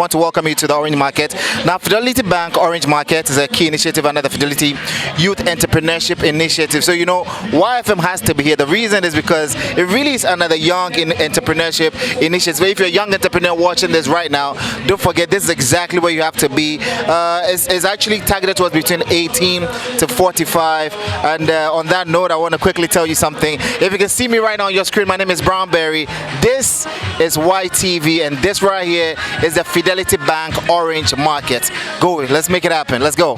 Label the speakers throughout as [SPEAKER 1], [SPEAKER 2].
[SPEAKER 1] want to welcome you to the Orange Market. Now, Fidelity Bank Orange Market is a key initiative under the Fidelity Youth Entrepreneurship Initiative. So, you know, why FM has to be here? The reason is because it really is another young entrepreneurship initiative. So if you're a young entrepreneur watching this right now, don't forget this is exactly where you have to be. It's actually targeted towards between 18 to 45. And on that note, I want to quickly tell you something. If you can see me right now on your screen, my name is Brownberry. This is YTV, and this right here is the Fidelity Bank Orange Market. Go, let's make it happen. Let's go.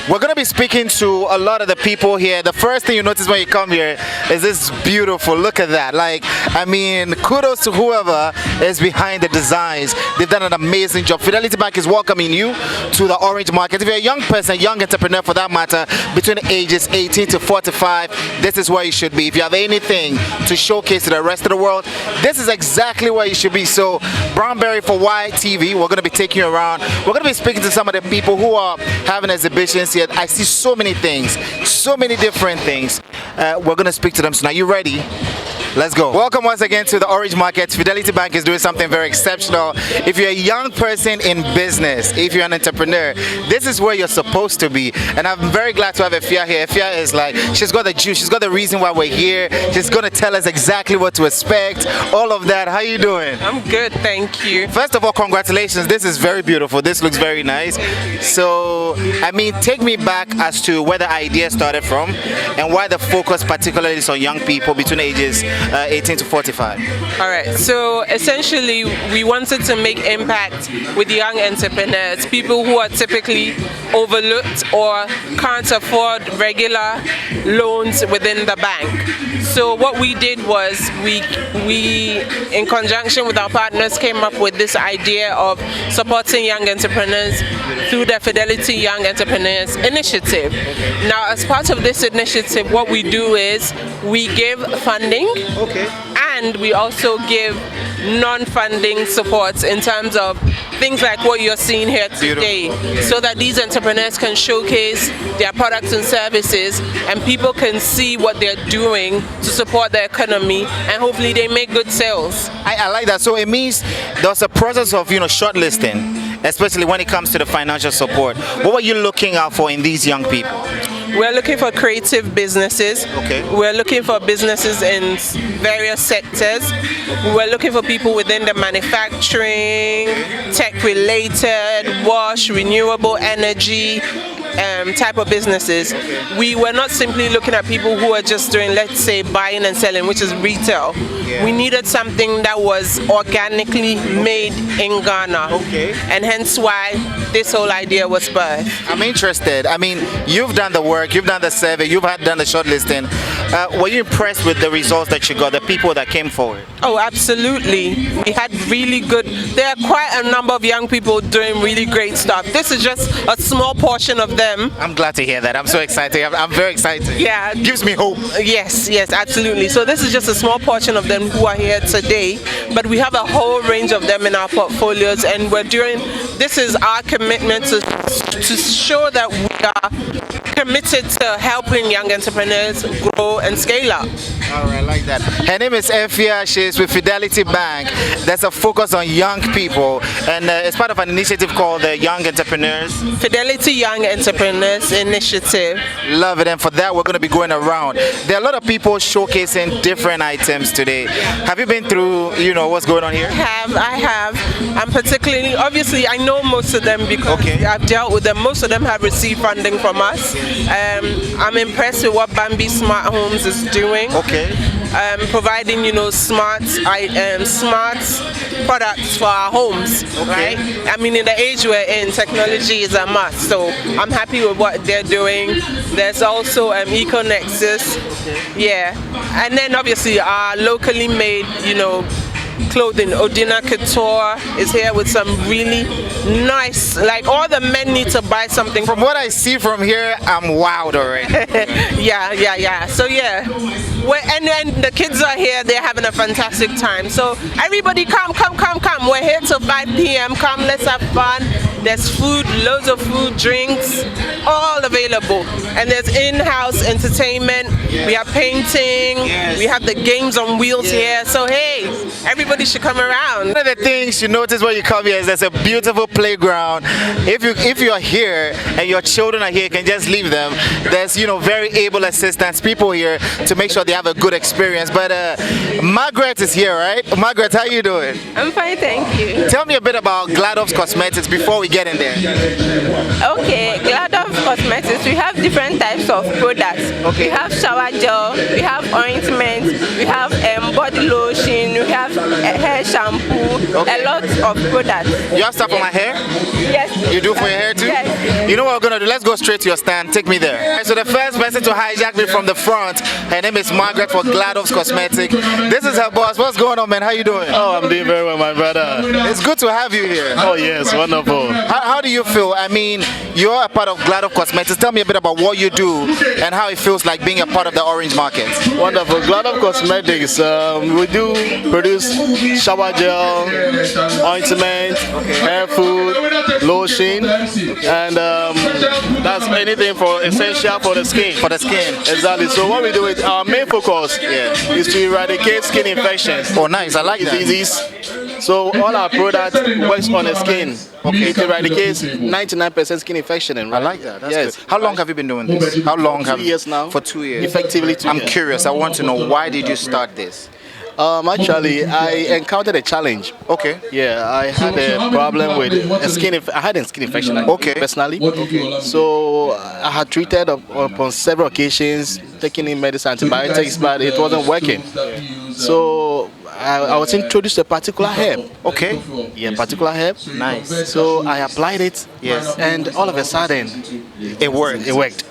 [SPEAKER 1] We're going to be speaking to a lot of the people here. The first thing you notice when you come here is this beautiful. Look at that. Like, I mean, kudos to whoever is behind the designs. They've done an amazing job. Fidelity Bank is welcoming you to the Orange Market. If you're a young person, a young entrepreneur for that matter, between ages 18 to 45, this is where you should be. If you have anything to showcase to the rest of the world, this is exactly where you should be. So, Brownberry for YTV, we're going to be taking you around. We're going to be speaking to some of the people who are having exhibitions here. I see so many things, so many different things. We're going to speak to them. So now, you ready? Let's go. Welcome once again to the Orange Market. Fidelity Bank is doing something very exceptional. If you're a young person in business, if you're an entrepreneur, this is where you're supposed to be. And I'm very glad to have Efia here. Efia is like, she's got the juice, she's got the reason why we're here. She's going to tell us exactly what to expect, all of that. How you doing?
[SPEAKER 2] I'm good, thank you.
[SPEAKER 1] First of all, congratulations. This is very beautiful. This looks very nice. So, I mean, take me back as to where the idea started from and why the focus particularly is on young people between ages 18 to 45.
[SPEAKER 2] All right, so essentially we wanted to make impact with young entrepreneurs, people who are typically overlooked or can't afford regular loans within the bank. So what we did was we in conjunction with our partners came up with this idea of supporting young entrepreneurs through the Fidelity Young Entrepreneurs Initiative. Now, as part of this initiative, what we do is we give funding.
[SPEAKER 1] Okay.
[SPEAKER 2] And we also give non-funding support in terms of things like what you're seeing here today, so that these entrepreneurs can showcase their products and services and people can see what they're doing to support the economy, and hopefully they make good sales.
[SPEAKER 1] I like that. So it means there's a process of, you know, shortlisting, especially when it comes to the financial support. What were you looking out for in these young people?
[SPEAKER 2] We're looking for creative businesses.
[SPEAKER 1] Okay.
[SPEAKER 2] We're looking for businesses in various sectors. We're looking for people within the manufacturing, tech-related, wash, renewable energy type of businesses. We were not simply looking at people who are just doing, let's say, buying and selling, which is retail.
[SPEAKER 1] Yeah.
[SPEAKER 2] We needed something that was organically made in Ghana.
[SPEAKER 1] Okay.
[SPEAKER 2] And hence why this whole idea was birthed.
[SPEAKER 1] I'm interested. I mean, you've done the work, you've done the survey, you've done the shortlisting. Were you impressed with the results that you got, the people that came forward?
[SPEAKER 2] Oh, absolutely. We had really good, there are quite a number of young people doing really great stuff. This is just a small portion of them.
[SPEAKER 1] I'm glad to hear that. I'm so excited. I'm very excited.
[SPEAKER 2] Yeah.
[SPEAKER 1] It gives me hope.
[SPEAKER 2] Yes, absolutely. So this is just a small portion of them who are here today, but we have a whole range of them in our portfolios, and this is our commitment to show that we are committed to helping young entrepreneurs grow and scale up.
[SPEAKER 1] All right, I like that. Her name is Efia. She's with Fidelity Bank. There's a focus on young people, and it's part of an initiative called the Young Entrepreneurs.
[SPEAKER 2] Fidelity Young Entrepreneurs Initiative.
[SPEAKER 1] Love it, and for that we're going to be going around. There are a lot of people showcasing different items today. Have you been through, you know, what's going on here?
[SPEAKER 2] I have. I'm particularly, obviously, I know most of them because I've dealt with them. Most of them have received funding from us. I'm impressed with what Bambi Smart Homes is doing.
[SPEAKER 1] Okay.
[SPEAKER 2] Providing, you know, smart products for our homes, right? I mean, in the age we're in, technology is a must. So I'm happy with what they're doing. There's also EcoNexus, yeah, and then obviously our locally made, you know, clothing. Odina Couture is here with some really nice, like all the men need to buy something.
[SPEAKER 1] From what I see from here, I'm wowed already.
[SPEAKER 2] Yeah. So yeah, and the kids are here. They're having a fantastic time. So everybody come. We're here till 5 p.m. Come, let's have fun. There's food, loads of food, drinks, all available. And there's in-house entertainment. We have painting. We have the games on wheels here. So hey, everybody should come around.
[SPEAKER 1] One of the things you notice when you come here is there's a beautiful playground. If you're here and your children are here, you can just leave them. There's very able assistants, people here to make sure they have a good experience. But Margaret is here, right? Margaret, how you doing?
[SPEAKER 3] I'm fine, thank you.
[SPEAKER 1] Tell me a bit about GLADOF's Cosmetics before we get in there.
[SPEAKER 3] Okay, GLADOF Cosmetics, we have different types of products.
[SPEAKER 1] Okay.
[SPEAKER 3] We have shower gel, we have ointment, we have body lotion, we have hair shampoo,
[SPEAKER 1] Okay.
[SPEAKER 3] a lot of products.
[SPEAKER 1] You have stuff for my hair?
[SPEAKER 3] Yes.
[SPEAKER 1] You do for your hair too?
[SPEAKER 3] Yes.
[SPEAKER 1] You know what we're gonna do? Let's go straight to your stand. Take me there. Alright, so the first person to hijack me from the front, her name is Margaret for GLADOF's Cosmetics. This is her boss. What's going on, man? How you doing?
[SPEAKER 4] Oh, I'm doing very well, my brother.
[SPEAKER 1] It's good to have you here.
[SPEAKER 4] Oh, yes, wonderful.
[SPEAKER 1] How do you feel? I mean, you're a part of GLADOF Cosmetics. Tell me a bit about what you do and how it feels like being a part of the orange market.
[SPEAKER 4] Wonderful. GLADOF Cosmetics, we do produce shower gel, ointment, hair food, lotion, and that's anything for essential for the skin.
[SPEAKER 1] For the skin.
[SPEAKER 4] Exactly. So what we do is our main focus is to eradicate skin infections.
[SPEAKER 1] Oh, nice. I like that.
[SPEAKER 4] Disease. So all our product works on the skin. Okay. It eradicates 99% skin infection.
[SPEAKER 1] I like that. That's
[SPEAKER 4] yes.
[SPEAKER 1] good. How long have you been doing this? How long have
[SPEAKER 4] 2 years now.
[SPEAKER 1] For 2 years.
[SPEAKER 4] Effectively 2 years.
[SPEAKER 1] I'm curious. I want to know, why did you start this?
[SPEAKER 4] Actually, I encountered a challenge.
[SPEAKER 1] Okay.
[SPEAKER 4] Yeah, I had a problem with a skin. I had a skin infection.
[SPEAKER 1] Okay.
[SPEAKER 4] Personally. Okay. So I had treated upon several occasions, taking in medicine, antibiotics, but it wasn't working. So I was introduced to a particular herb.
[SPEAKER 1] Okay.
[SPEAKER 4] Yeah, particular herb.
[SPEAKER 1] Nice.
[SPEAKER 4] So I applied it.
[SPEAKER 1] Yes.
[SPEAKER 4] And all of a sudden,
[SPEAKER 1] It worked.
[SPEAKER 4] it worked.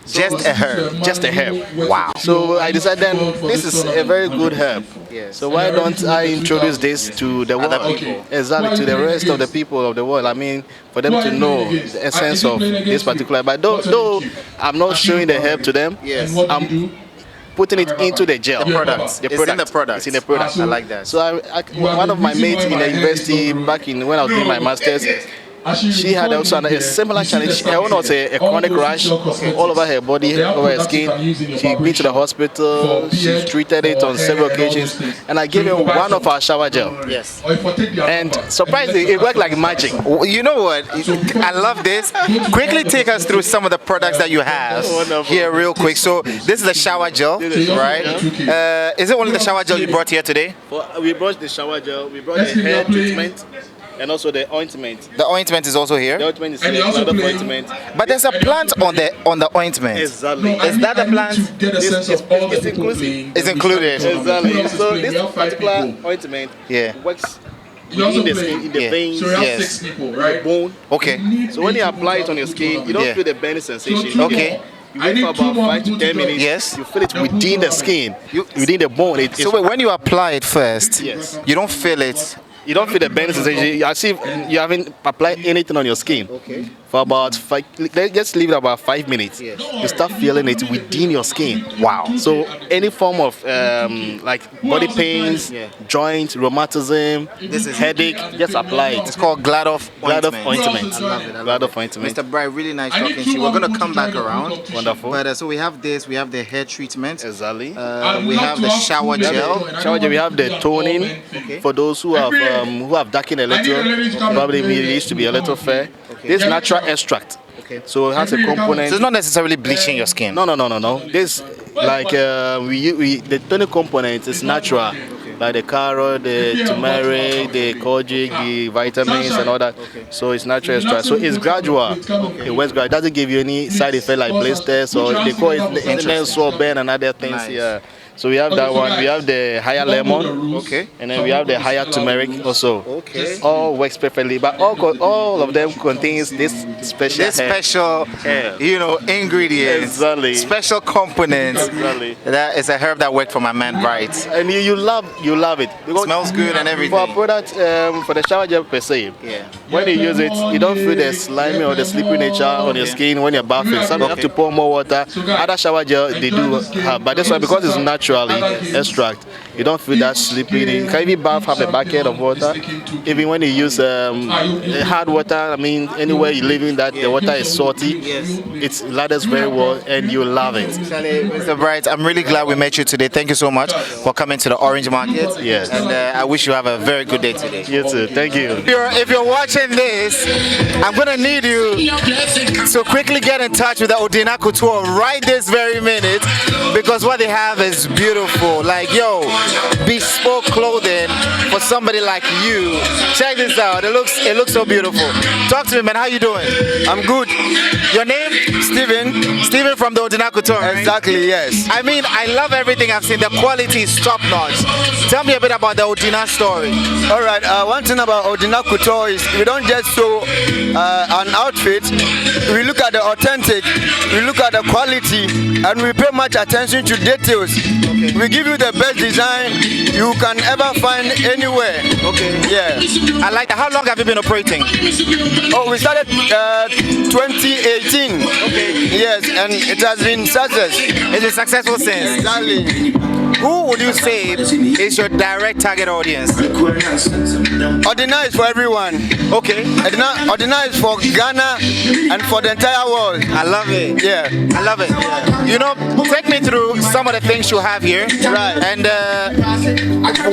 [SPEAKER 1] Just a herb.
[SPEAKER 4] Just a herb.
[SPEAKER 1] Wow.
[SPEAKER 4] So I decided then this is a very good herb.
[SPEAKER 1] Yes.
[SPEAKER 4] So why don't I introduce this to the world?
[SPEAKER 1] Other people.
[SPEAKER 4] Exactly, to the rest of the people of the world. I mean, for them to know the essence of this particular. But though I'm not showing the herb to them,
[SPEAKER 1] Yes.
[SPEAKER 4] I'm putting it into the gel.
[SPEAKER 1] The product. It's in the product.
[SPEAKER 4] It's in the product.
[SPEAKER 1] I like that.
[SPEAKER 4] So one of my mates in the university back in when I was doing my masters, she had also a similar challenge. Her own was a chronic rash all over her body, over her skin. She been to the hospital, she treated it on several occasions, and I gave her one of our shower gel.
[SPEAKER 1] Yes.
[SPEAKER 4] And surprisingly, it worked like magic.
[SPEAKER 1] You know what? I love this. Quickly take us through some of the products that you have
[SPEAKER 4] Wonderful.
[SPEAKER 1] here real quick. So this is the shower gel, right? Is it only the shower gel you brought here today?
[SPEAKER 4] We brought the shower gel, we brought the hair treatment, and also the ointment.
[SPEAKER 1] The ointment is also here.
[SPEAKER 4] The ointment is here, another ointment.
[SPEAKER 1] But there's a plant on the ointment.
[SPEAKER 4] Exactly.
[SPEAKER 1] Is that the plant?
[SPEAKER 4] It's inclusive.
[SPEAKER 1] It's included.
[SPEAKER 4] Exactly. So this particular ointment works within the skin, in the veins,
[SPEAKER 1] Yes.
[SPEAKER 4] the bone.
[SPEAKER 1] Okay.
[SPEAKER 4] So when you apply it on your skin, you don't feel the burning sensation.
[SPEAKER 1] Okay.
[SPEAKER 4] You wait for about 5 to 10 minutes.
[SPEAKER 1] Yes.
[SPEAKER 4] You feel it within the skin, within the bone.
[SPEAKER 1] So wait, when you apply it first,
[SPEAKER 4] Yes.
[SPEAKER 1] you don't feel it.
[SPEAKER 4] You don't feel the burning sensation. As if you haven't applied anything on your skin.
[SPEAKER 1] Okay.
[SPEAKER 4] For about 5, let's leave it about 5 minutes.
[SPEAKER 1] Yes.
[SPEAKER 4] You start feeling it within your skin.
[SPEAKER 1] Wow.
[SPEAKER 4] So any form of like body pains, joint, rheumatism, headache, just apply it.
[SPEAKER 1] It's called GLADOF
[SPEAKER 4] GLADOF ointment.
[SPEAKER 1] I love it. I love
[SPEAKER 4] GLADOF
[SPEAKER 1] it.
[SPEAKER 4] ointment.
[SPEAKER 1] Mr. Bright, really nice talking to you. We're going to come back around.
[SPEAKER 4] Wonderful.
[SPEAKER 1] But so we have this, we have the hair treatment.
[SPEAKER 4] Exactly.
[SPEAKER 1] We have the shower gel.
[SPEAKER 4] Shower gel. We have the toning for those who have darkened a little. Probably we used to be a little fair. This natural extract.
[SPEAKER 1] Okay.
[SPEAKER 4] So it has a component.
[SPEAKER 1] So it's not necessarily bleaching your skin.
[SPEAKER 4] No. This like the toning component is natural. Like the carrot, the turmeric, the kojic, the vitamins and all that. So it's natural extract. So it's gradual. It works gradual. It doesn't give you any side effect like blisters or they call it the sore burn and other things.
[SPEAKER 1] Nice.
[SPEAKER 4] Yeah. So we have that one. We have the higher lemon.
[SPEAKER 1] Okay.
[SPEAKER 4] And then we have the higher turmeric also.
[SPEAKER 1] Okay.
[SPEAKER 4] All works perfectly, but all of them contains this special
[SPEAKER 1] ingredients,
[SPEAKER 4] Exactly.
[SPEAKER 1] special components.
[SPEAKER 4] Exactly.
[SPEAKER 1] That is a herb that worked for my man, right?
[SPEAKER 4] And you love it. Because
[SPEAKER 1] Smells good and everything.
[SPEAKER 4] for a product, for the shower gel per se,
[SPEAKER 1] Yeah.
[SPEAKER 4] when you use it, you don't feel the slimy or the slippery nature on your skin when you're bathing. Some you have to pour more water. Other shower gel they do have, but this one because it's naturally extract, you don't feel that slippery. You can even bath have a bucket of water. Even when you use hard water, I mean anywhere you live in that the water is salty, it lathers very well and you love it.
[SPEAKER 1] Mr. Bright, I'm really glad we met you today. Thank you so much for coming to the Orange Market.
[SPEAKER 4] Yes.
[SPEAKER 1] And I wish you have a very good day today.
[SPEAKER 4] You too. Thank you.
[SPEAKER 1] If you're watching this, I'm gonna need you to quickly get in touch with the Odina Couture right this very minute, because what they have is beautiful. Like, yo, bespoke clothing for somebody like you. Check this out. It looks so beautiful. Talk to me, man. How you doing?
[SPEAKER 5] I'm good.
[SPEAKER 1] Your name?
[SPEAKER 5] Steven.
[SPEAKER 1] Steven from the Odina Couture, right?
[SPEAKER 5] Exactly, yes.
[SPEAKER 1] I mean, I love everything I've seen. The quality is top notch. Tell me a bit about the Odina story.
[SPEAKER 5] All right, one thing about Odina Couture is we don't just sew an outfit. We look at the authentic, we look at the quality, and we pay much attention to details. Okay. We give you the best design you can ever find anywhere.
[SPEAKER 1] Okay.
[SPEAKER 5] Yeah.
[SPEAKER 1] I like that. How long have you been operating?
[SPEAKER 5] Oh, we started 2018. Okay. Yes, and it has been success.
[SPEAKER 1] It's been successful since.
[SPEAKER 5] Exactly.
[SPEAKER 1] Who would you say is your direct target audience?
[SPEAKER 5] Odina is for everyone.
[SPEAKER 1] Okay.
[SPEAKER 5] Odina is for Ghana and for the entire world.
[SPEAKER 1] I love it.
[SPEAKER 5] Yeah.
[SPEAKER 1] I love it. You know, take me through some of the things you have here.
[SPEAKER 5] Right.
[SPEAKER 1] And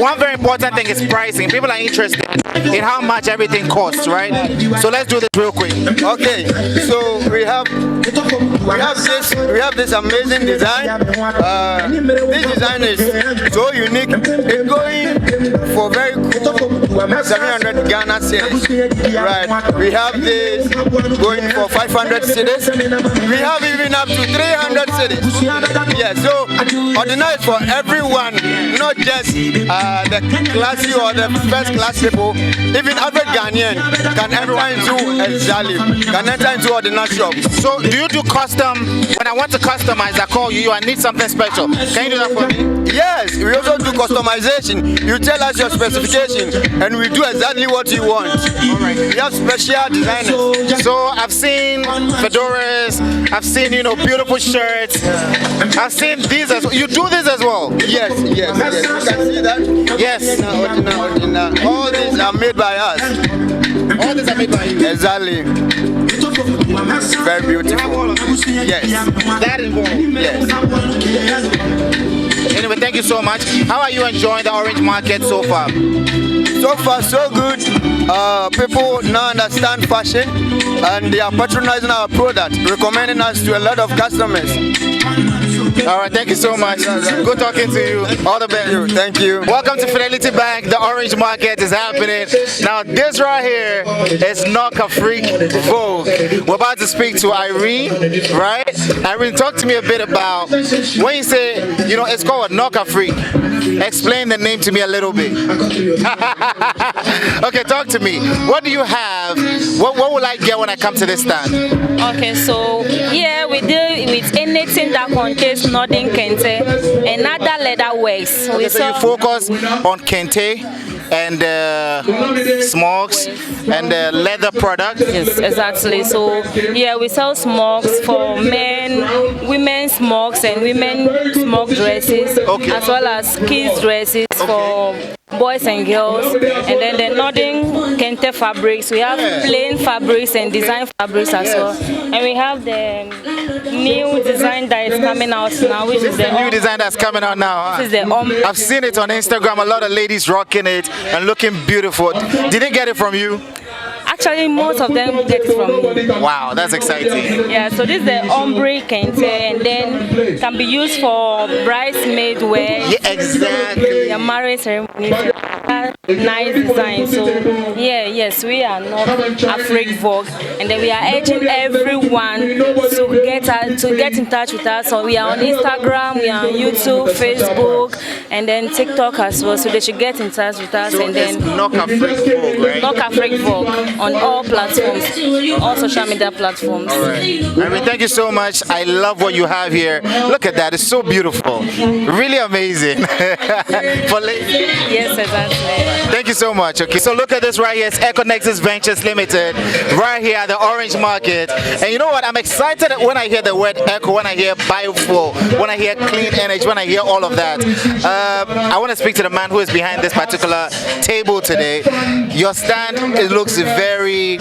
[SPEAKER 1] one very important thing is pricing. People are interested in how much everything costs, right? So let's do this real quick.
[SPEAKER 5] Okay. So we have this amazing design. This design is so unique. It's going for very cool 700 Ghana cedis. Right. We have this going for 500 cedis. We have even up to 300 cedis. Yeah. So Odina is for everyone, not just the classy or the first class people. Even average Ghanaian can enter into can enter into Odina shop.
[SPEAKER 1] So do you do custom? When I want to customize, I call you. I need something special. Can you do that for me?
[SPEAKER 5] Yes, we also do customization. You tell us your specification and we do exactly what you want.
[SPEAKER 1] Alright.
[SPEAKER 5] We have special designers.
[SPEAKER 1] So I've seen fedoras, I've seen beautiful shirts. I've seen these as well. You do this as well?
[SPEAKER 5] Yes. You can see that?
[SPEAKER 1] Yes.
[SPEAKER 5] Odina. All these are made by us.
[SPEAKER 1] All these are made by you.
[SPEAKER 5] Exactly. Very beautiful. Yes.
[SPEAKER 1] That involved.
[SPEAKER 5] Yes.
[SPEAKER 1] Anyway, thank you so much. How are you enjoying the Orange Market so far?
[SPEAKER 5] So far, so good. People now understand fashion and they are patronizing our product, recommending us to a lot of customers.
[SPEAKER 1] All right, thank you so much. Good talking to you. All the best.
[SPEAKER 5] Thank you.
[SPEAKER 1] Welcome to Fidelity Bank. The Orange Market is happening. Now, this right here is Knock a Freak Vogue. We're about to speak to Irene, right? Irene, talk to me a bit about when you say, it's called Knock a Freak. Explain the name to me a little bit. Okay, talk to me. What do you have? What will I get when I come to this stand?
[SPEAKER 6] Okay, so yeah, we deal with anything that contains nodding kente and other leather works.
[SPEAKER 1] So you focus on kente and smokes and leather products?
[SPEAKER 6] Yes, exactly. So yeah, we sell smokes for men, women's smokes and women's smoke dresses, as well as kids dresses for boys and girls, and then the nodding kente fabrics. We have plain fabrics and design fabrics as well, and we have the new design that is coming out now, which is the
[SPEAKER 1] new design that's coming out now.
[SPEAKER 6] This is the
[SPEAKER 1] I've seen it on Instagram. A lot of ladies rocking it and looking beautiful. Did they get it from you?
[SPEAKER 6] Actually, most of them get it from me.
[SPEAKER 1] Wow, that's exciting.
[SPEAKER 6] Yeah, so this is the ombre kente, and then can be used for bridesmaid wear.
[SPEAKER 1] Yeah, exactly.
[SPEAKER 6] the marriage ceremony. Nice design. So yes, we are not Afrik Vogue, and then we are urging everyone to get in touch with us. So we are on Instagram, we are on YouTube, Facebook, and then TikTok as well. So they should get in touch with us.
[SPEAKER 1] So
[SPEAKER 6] and then
[SPEAKER 1] Knock Afrik Vogue, right?
[SPEAKER 6] Knock Afrik Vogue on all platforms, all social media platforms.
[SPEAKER 1] All right. I mean, thank you so much. I love what you have here. Look at that. It's so beautiful. Really amazing.
[SPEAKER 6] Yes, exactly.
[SPEAKER 1] Thank you so much. Okay, so look at this right here. It's Econexus Ventures Limited, right here at the Orange Market. And you know what? I'm excited when I hear the word eco, when I hear biofuel, when I hear clean energy, when I hear all of that. I want to speak to the man who is behind this particular table today. Your stand, it looks very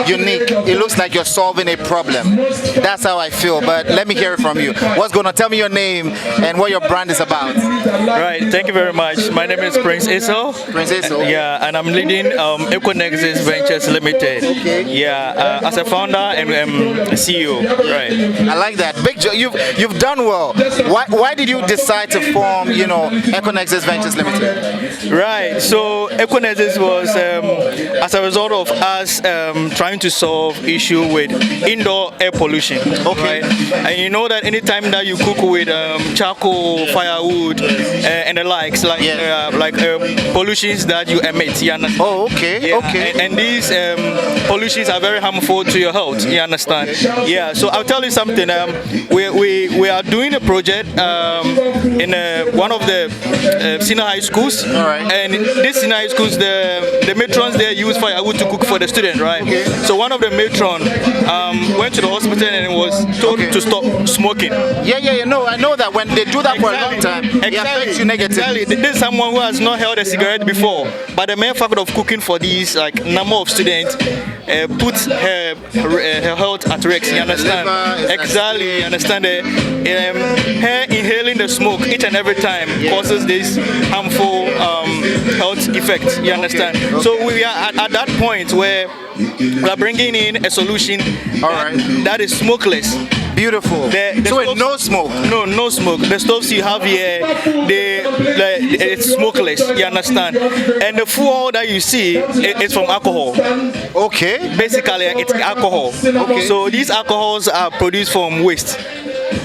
[SPEAKER 1] unique. It looks like you're solving a problem. That's how I feel. But let me hear it from you. What's going on? Tell me your name and what your brand is about.
[SPEAKER 7] Right, thank you very much. My name is Prince Eso.
[SPEAKER 1] Prince Eso.
[SPEAKER 7] Yeah, and I'm leading Econexus Ventures Limited.
[SPEAKER 1] Okay.
[SPEAKER 7] Yeah, as a founder and CEO. Right.
[SPEAKER 1] I like that. Big job. You've done well. Why did you decide to form, Econexus Ventures Limited?
[SPEAKER 7] Right. So Econexus was as a result of us trying to solve issue with indoor air pollution.
[SPEAKER 1] Okay.
[SPEAKER 7] Right? And you know that anytime that you cook with charcoal, firewood, and the likes, like pollutions that you emit. You understand?
[SPEAKER 1] Oh, okay.
[SPEAKER 7] Yeah.
[SPEAKER 1] Okay.
[SPEAKER 7] And these pollutions are very harmful to your health. You understand? Yeah. So I'll tell you something. We are doing a project in one of the senior high schools.
[SPEAKER 1] All right.
[SPEAKER 7] And this senior high schools, the matrons there use firewood to cook for the students, right?
[SPEAKER 1] Okay.
[SPEAKER 7] So one of the matron went to the hospital and was told to stop smoking.
[SPEAKER 1] Yeah. No, I know that when they do that for a long time, it affects you negatively.
[SPEAKER 7] Exactly. This is someone who has not held a cigarette before, but the mere fact of cooking for these number of students puts her health at risk. You understand? Exactly. You understand? Her inhaling the smoke each and every time causes this harmful health effect. You understand?
[SPEAKER 1] Okay.
[SPEAKER 7] So we are at that point where we are bringing in a solution that is smokeless.
[SPEAKER 1] Beautiful. So no smoke.
[SPEAKER 7] No smoke. The stoves you have here, it's smokeless. You understand? And the fuel that you see is from alcohol.
[SPEAKER 1] Okay.
[SPEAKER 7] Basically, it's alcohol.
[SPEAKER 1] Okay.
[SPEAKER 7] So these alcohols are produced from waste.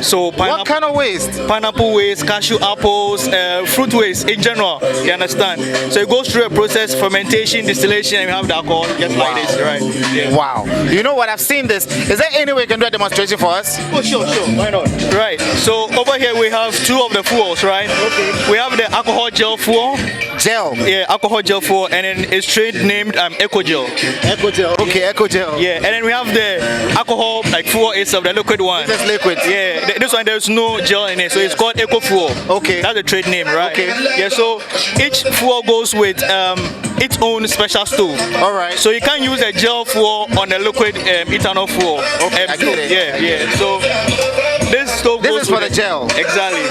[SPEAKER 7] So
[SPEAKER 1] what kind of waste?
[SPEAKER 7] Pineapple waste, cashew apples, fruit waste in general. You understand? So it goes through a process, fermentation, distillation, and you have the alcohol just like this, right? Yeah.
[SPEAKER 1] Wow. You know what? I've seen this. Is there any way you can do a demonstration for us?
[SPEAKER 7] Oh, sure. Why not? Right. So over here we have two of the fuels, right? Okay. We have the alcohol gel fuel.
[SPEAKER 1] Gel.
[SPEAKER 7] Yeah, alcohol gel fuel, and then it's trade named Eco Gel.
[SPEAKER 1] Eco Gel. Okay, Eco Gel.
[SPEAKER 7] Yeah, and then we have the alcohol fuel itself, the liquid one.
[SPEAKER 1] This is liquid.
[SPEAKER 7] Yeah. This one there's no gel in it, so it's called Eco Fuel.
[SPEAKER 1] Okay.
[SPEAKER 7] That's the trade name, right?
[SPEAKER 1] Okay.
[SPEAKER 7] Yeah. So each fuel goes with its own special stove.
[SPEAKER 1] All right.
[SPEAKER 7] So you can't use a gel fuel on a liquid ethanol fuel.
[SPEAKER 1] Okay, I get it.
[SPEAKER 7] Yeah. So this stove.
[SPEAKER 1] This
[SPEAKER 7] goes
[SPEAKER 1] is for
[SPEAKER 7] with
[SPEAKER 1] the gel.
[SPEAKER 7] Exactly.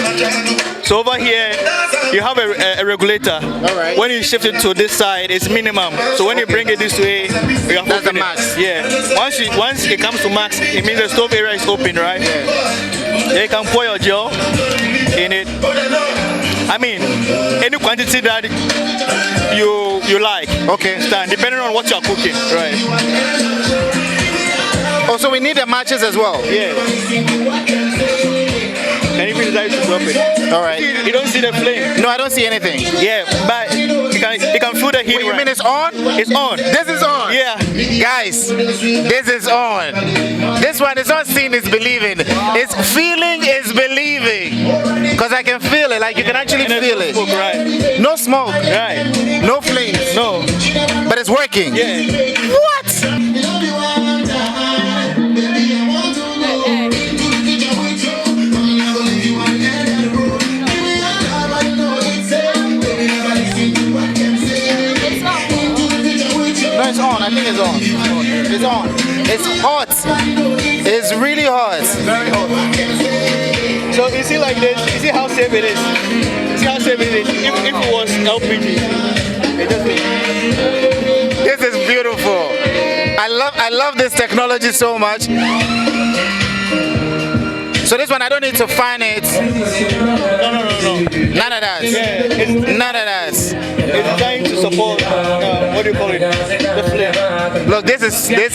[SPEAKER 7] So over here you have a regulator.
[SPEAKER 1] All right.
[SPEAKER 7] When you shift it to this side, it's minimum. So when you bring it this way, you have
[SPEAKER 1] That's the
[SPEAKER 7] open it.
[SPEAKER 1] max.
[SPEAKER 7] Yeah. Once it comes to max, it means the stove area is open, right?
[SPEAKER 1] Yeah.
[SPEAKER 7] Then you can pour your gel in it. I mean, any quantity that you like.
[SPEAKER 1] Okay.
[SPEAKER 7] Stand, depending on what you are cooking, right?
[SPEAKER 1] Oh, so we need the matches as well.
[SPEAKER 7] Yeah. Can you decide to drop it?
[SPEAKER 1] All right.
[SPEAKER 7] You don't see the flame.
[SPEAKER 1] No, I don't see anything.
[SPEAKER 7] Yeah, but you can feel the heat.
[SPEAKER 1] Wait, you mean it's on?
[SPEAKER 7] It's on.
[SPEAKER 1] This is on.
[SPEAKER 7] Yeah.
[SPEAKER 1] Guys, this is on. This one is not seeing is believing. It's feeling is believing. Because I can feel it. Like you can actually feel it.
[SPEAKER 7] Smoke, right.
[SPEAKER 1] No smoke.
[SPEAKER 7] Right.
[SPEAKER 1] No flames.
[SPEAKER 7] No.
[SPEAKER 1] But it's working.
[SPEAKER 7] Yeah.
[SPEAKER 1] What? No, it's on. I think it's on. It's on. It's hot. It's really hot.
[SPEAKER 7] Very hot. So you see like this, you see how safe it is. You see how safe it is. If it was LPG, it just
[SPEAKER 1] This is beautiful. I love this technology so much. So this one I don't need to fan it.
[SPEAKER 7] no.
[SPEAKER 1] None of that.
[SPEAKER 7] Yeah,
[SPEAKER 1] None of that.
[SPEAKER 7] it's designed to support, what do you call it? The flame.
[SPEAKER 1] Look, this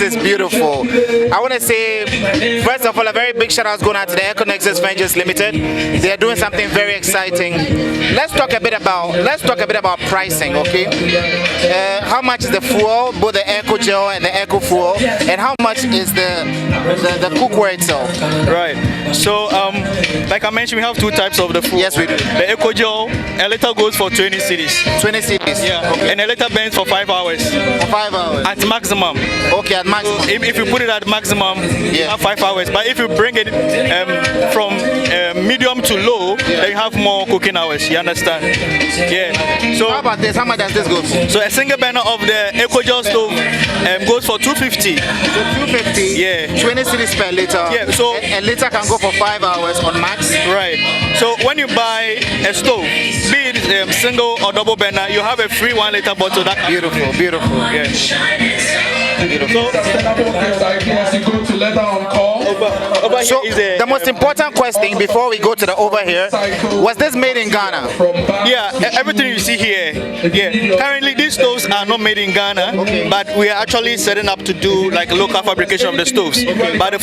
[SPEAKER 1] is beautiful. I want to say, first of all, a very big shout out going out to the EcoNexus Ventures Limited. They are doing something very exciting. Let's talk a bit about pricing, okay? How much is the fuel, both the Eco Gel and the Eco Fuel, and how much is the cookware itself?
[SPEAKER 7] Right. So, like I mentioned, we have two types of the fuel.
[SPEAKER 1] Yes, we do.
[SPEAKER 7] The Eco Gel, a liter goes for 20 cities.
[SPEAKER 1] 20 cities.
[SPEAKER 7] Yeah. Okay. And a liter burns for 5 hours.
[SPEAKER 1] For 5 hours.
[SPEAKER 7] At maximum.
[SPEAKER 1] Okay, at maximum.
[SPEAKER 7] So if you put it at maximum, you have 5 hours. But if you bring it from medium to low, then you have more cooking hours. You understand? Yeah. So
[SPEAKER 1] how about this? How much does this go for?
[SPEAKER 7] So a single burner of the EcoGel stove goes for 250.
[SPEAKER 1] So 250.
[SPEAKER 7] Yeah.
[SPEAKER 1] 20 cities per liter.
[SPEAKER 7] Yeah. So
[SPEAKER 1] a liter can go for 5 hours on max.
[SPEAKER 7] Right. So when you buy a stove, be it single or double burner, you have a free 1 liter bottle. That
[SPEAKER 1] beautiful.
[SPEAKER 7] Yeah.
[SPEAKER 1] So the most important question before we go to the over here, was this made in Ghana?
[SPEAKER 7] Yeah, everything you see here. Yeah. Currently these stoves are not made in Ghana, but we are actually setting up to do like local fabrication of the stoves. But the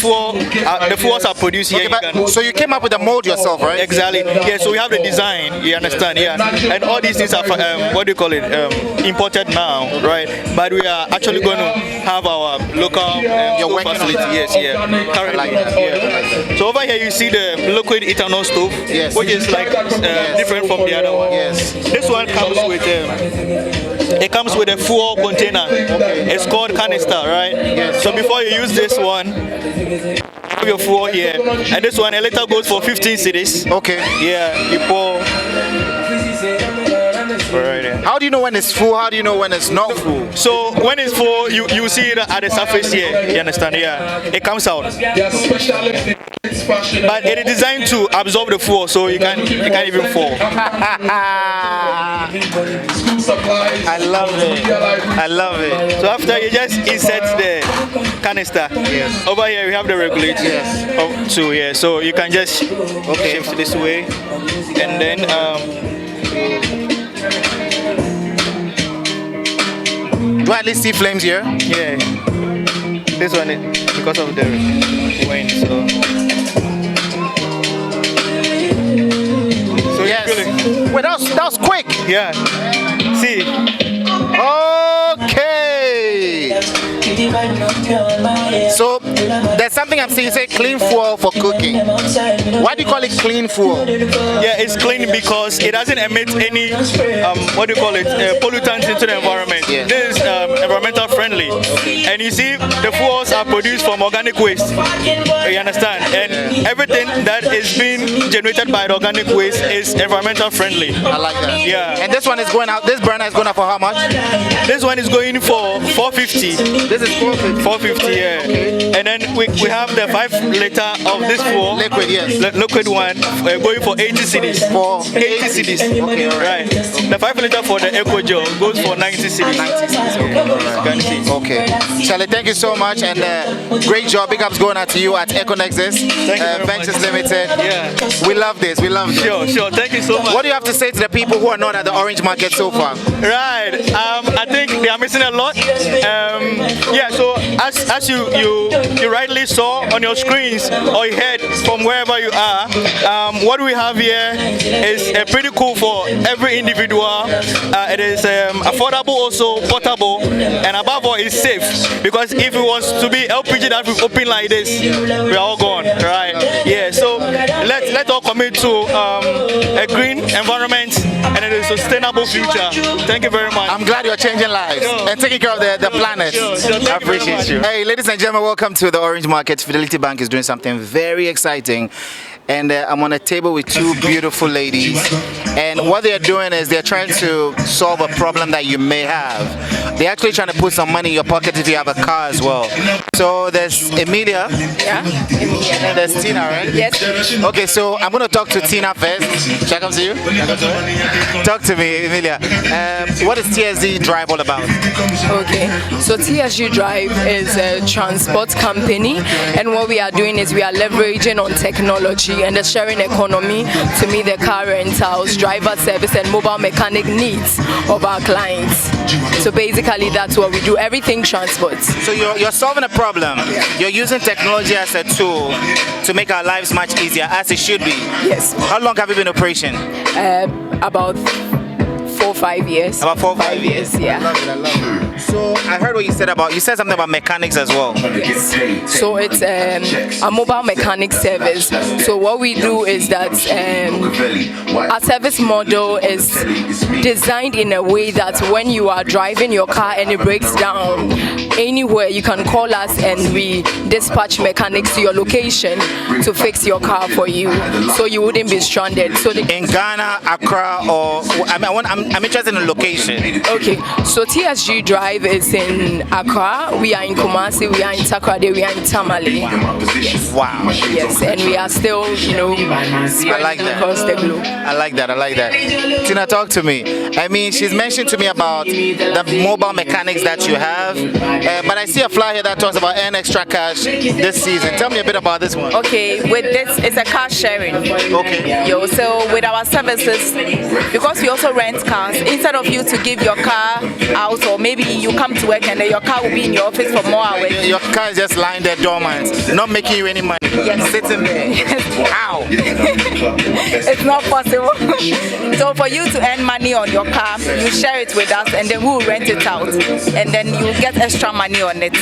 [SPEAKER 7] fuels are produced here in Ghana.
[SPEAKER 1] So you came up with the mold yourself, right?
[SPEAKER 7] Exactly. Yeah, so we have the design, you understand, yeah. And all these things are what do you call it? Imported now, right? But we are actually going to have our local stove facility. Yes, yeah. Currently, yeah. So over here you see the liquid ethanol stove, which is like different from the other one.
[SPEAKER 1] Yes.
[SPEAKER 7] This one comes with a fuel container. It's called canister, right? Yes. So before you use this one, have your fuel here, and this one a liter goes for 15 cities.
[SPEAKER 1] Okay.
[SPEAKER 7] Yeah, you pour. Right.
[SPEAKER 1] How do you know when it's full? How do you know when it's not full?
[SPEAKER 7] So when it's full, you see it at the surface here. You understand? Yeah, it comes out. But it is designed to absorb the fuel, so you can't even fall.
[SPEAKER 1] I love it. I love it.
[SPEAKER 7] So after you just insert the canister.
[SPEAKER 1] Yes.
[SPEAKER 7] Over here we have the regulator.
[SPEAKER 1] Yes.
[SPEAKER 7] So yeah, so you can just shift this way, and then
[SPEAKER 1] do I at least see flames here?
[SPEAKER 7] Yeah. This one is because of the wind, so
[SPEAKER 1] yes.
[SPEAKER 7] Really,
[SPEAKER 1] wait, that was quick.
[SPEAKER 7] Yeah. See.
[SPEAKER 1] Okay. So there's something I'm saying. You say clean fuel for cooking. Why do you call it clean fuel?
[SPEAKER 7] Yeah, it's clean because it doesn't emit any pollutants into the environment.
[SPEAKER 1] Yes.
[SPEAKER 7] This is environmental friendly. And you see, the fuels are produced from organic waste. You understand? And everything that is being generated by the organic waste is environmental friendly.
[SPEAKER 1] I like that.
[SPEAKER 7] Yeah.
[SPEAKER 1] And this one is going out. This burner is going out for how much?
[SPEAKER 7] This one is going for 450.
[SPEAKER 1] This is 450.
[SPEAKER 7] 450, yeah. Okay. And then we have the 5 liter of this fuel.
[SPEAKER 1] Liquid, yes.
[SPEAKER 7] Liquid one going for 80 cities.
[SPEAKER 1] For
[SPEAKER 7] 80 cities.
[SPEAKER 1] Okay, all right.
[SPEAKER 7] The 5 liter for the Eco Gel goes for 90 cities.
[SPEAKER 1] 90 cities. Okay. Okay. Charlie, thank you so much, and great job. Big ups going out to you at EcoNexus Ventures Limited.
[SPEAKER 7] Yeah.
[SPEAKER 1] We love this. We love this.
[SPEAKER 7] Sure. Thank you so much.
[SPEAKER 1] What do you have to say to the people who are not at the Orange Market so far?
[SPEAKER 7] Right. I think they are missing a lot. Yeah. So as you rightly saw on your screens or you heard from wherever you are, what we have here is pretty cool for every individual. It is affordable, also portable, and above all, it's safe. Because if it was to be LPG that we open like this, we are all gone, right? Yeah. So let's all commit to a green environment and a sustainable future. Thank you very much.
[SPEAKER 1] I'm glad you're changing lives and taking care of the planet. I appreciate you. Hey, ladies and gentlemen, welcome to the Orange Market. Fidelity Bank is doing something very exciting. And I'm on a table with two beautiful ladies. And what they're doing is they're trying to solve a problem that you may have. They're actually trying to put some money in your pocket if you have a car as well. So there's Emilia.
[SPEAKER 3] Yeah, Emilia.
[SPEAKER 1] And there's Tina, right?
[SPEAKER 3] Yes.
[SPEAKER 1] Okay, so I'm going to talk to Tina first. Shall I come to you? Talk to me, Emilia. What is TSG Drive all about?
[SPEAKER 3] Okay, so TSG Drive is a transport company, and what we are doing is we are leveraging on technology industry and the sharing economy to meet the car rentals, driver service, and mobile mechanic needs of our clients. So basically, that's what we do. Everything transport.
[SPEAKER 1] So you're solving a problem. You're using technology as a tool to make our lives much easier, as it should be.
[SPEAKER 3] Yes.
[SPEAKER 1] How long have you been in operation?
[SPEAKER 3] About 4 or 5 years.
[SPEAKER 1] About 4 or 5 years.
[SPEAKER 3] Yeah.
[SPEAKER 1] I love it. So I heard what you said about. You said something about mechanics as well.
[SPEAKER 3] Yes. So it's a mobile mechanic service. So what we do is that our service model is designed in a way that when you are driving your car and it breaks down anywhere, you can call us and we dispatch mechanics to your location to fix your car for you, so you wouldn't be stranded. So
[SPEAKER 1] in Ghana, Accra, or I'm interested in the location.
[SPEAKER 3] Okay, so TSG Drive is in Accra. We are in Kumasi. We are in Takoradi. We are in Tamale. Yes.
[SPEAKER 1] Wow.
[SPEAKER 3] Yes, and we are still,
[SPEAKER 1] I like that.
[SPEAKER 3] Across the globe.
[SPEAKER 1] I like that. Tina, talk to me. I mean, she's mentioned to me about the mobile mechanics that you have, but I see a flyer here that talks about earn extra cash this season. Tell me a bit about this one.
[SPEAKER 8] Okay, with this, it's a car sharing.
[SPEAKER 1] Okay.
[SPEAKER 8] So with our services, because we also rent cars, instead of you to give your car out, or maybe you come to work and then your car will be in your office for more hours.
[SPEAKER 1] Your car is just lying there dormant, not making you any money.
[SPEAKER 8] Yes.
[SPEAKER 1] Sitting there. Ow.
[SPEAKER 8] It's not possible. So for you to earn money on your car, you share it with us and then we'll rent it out. And then you get extra money on it.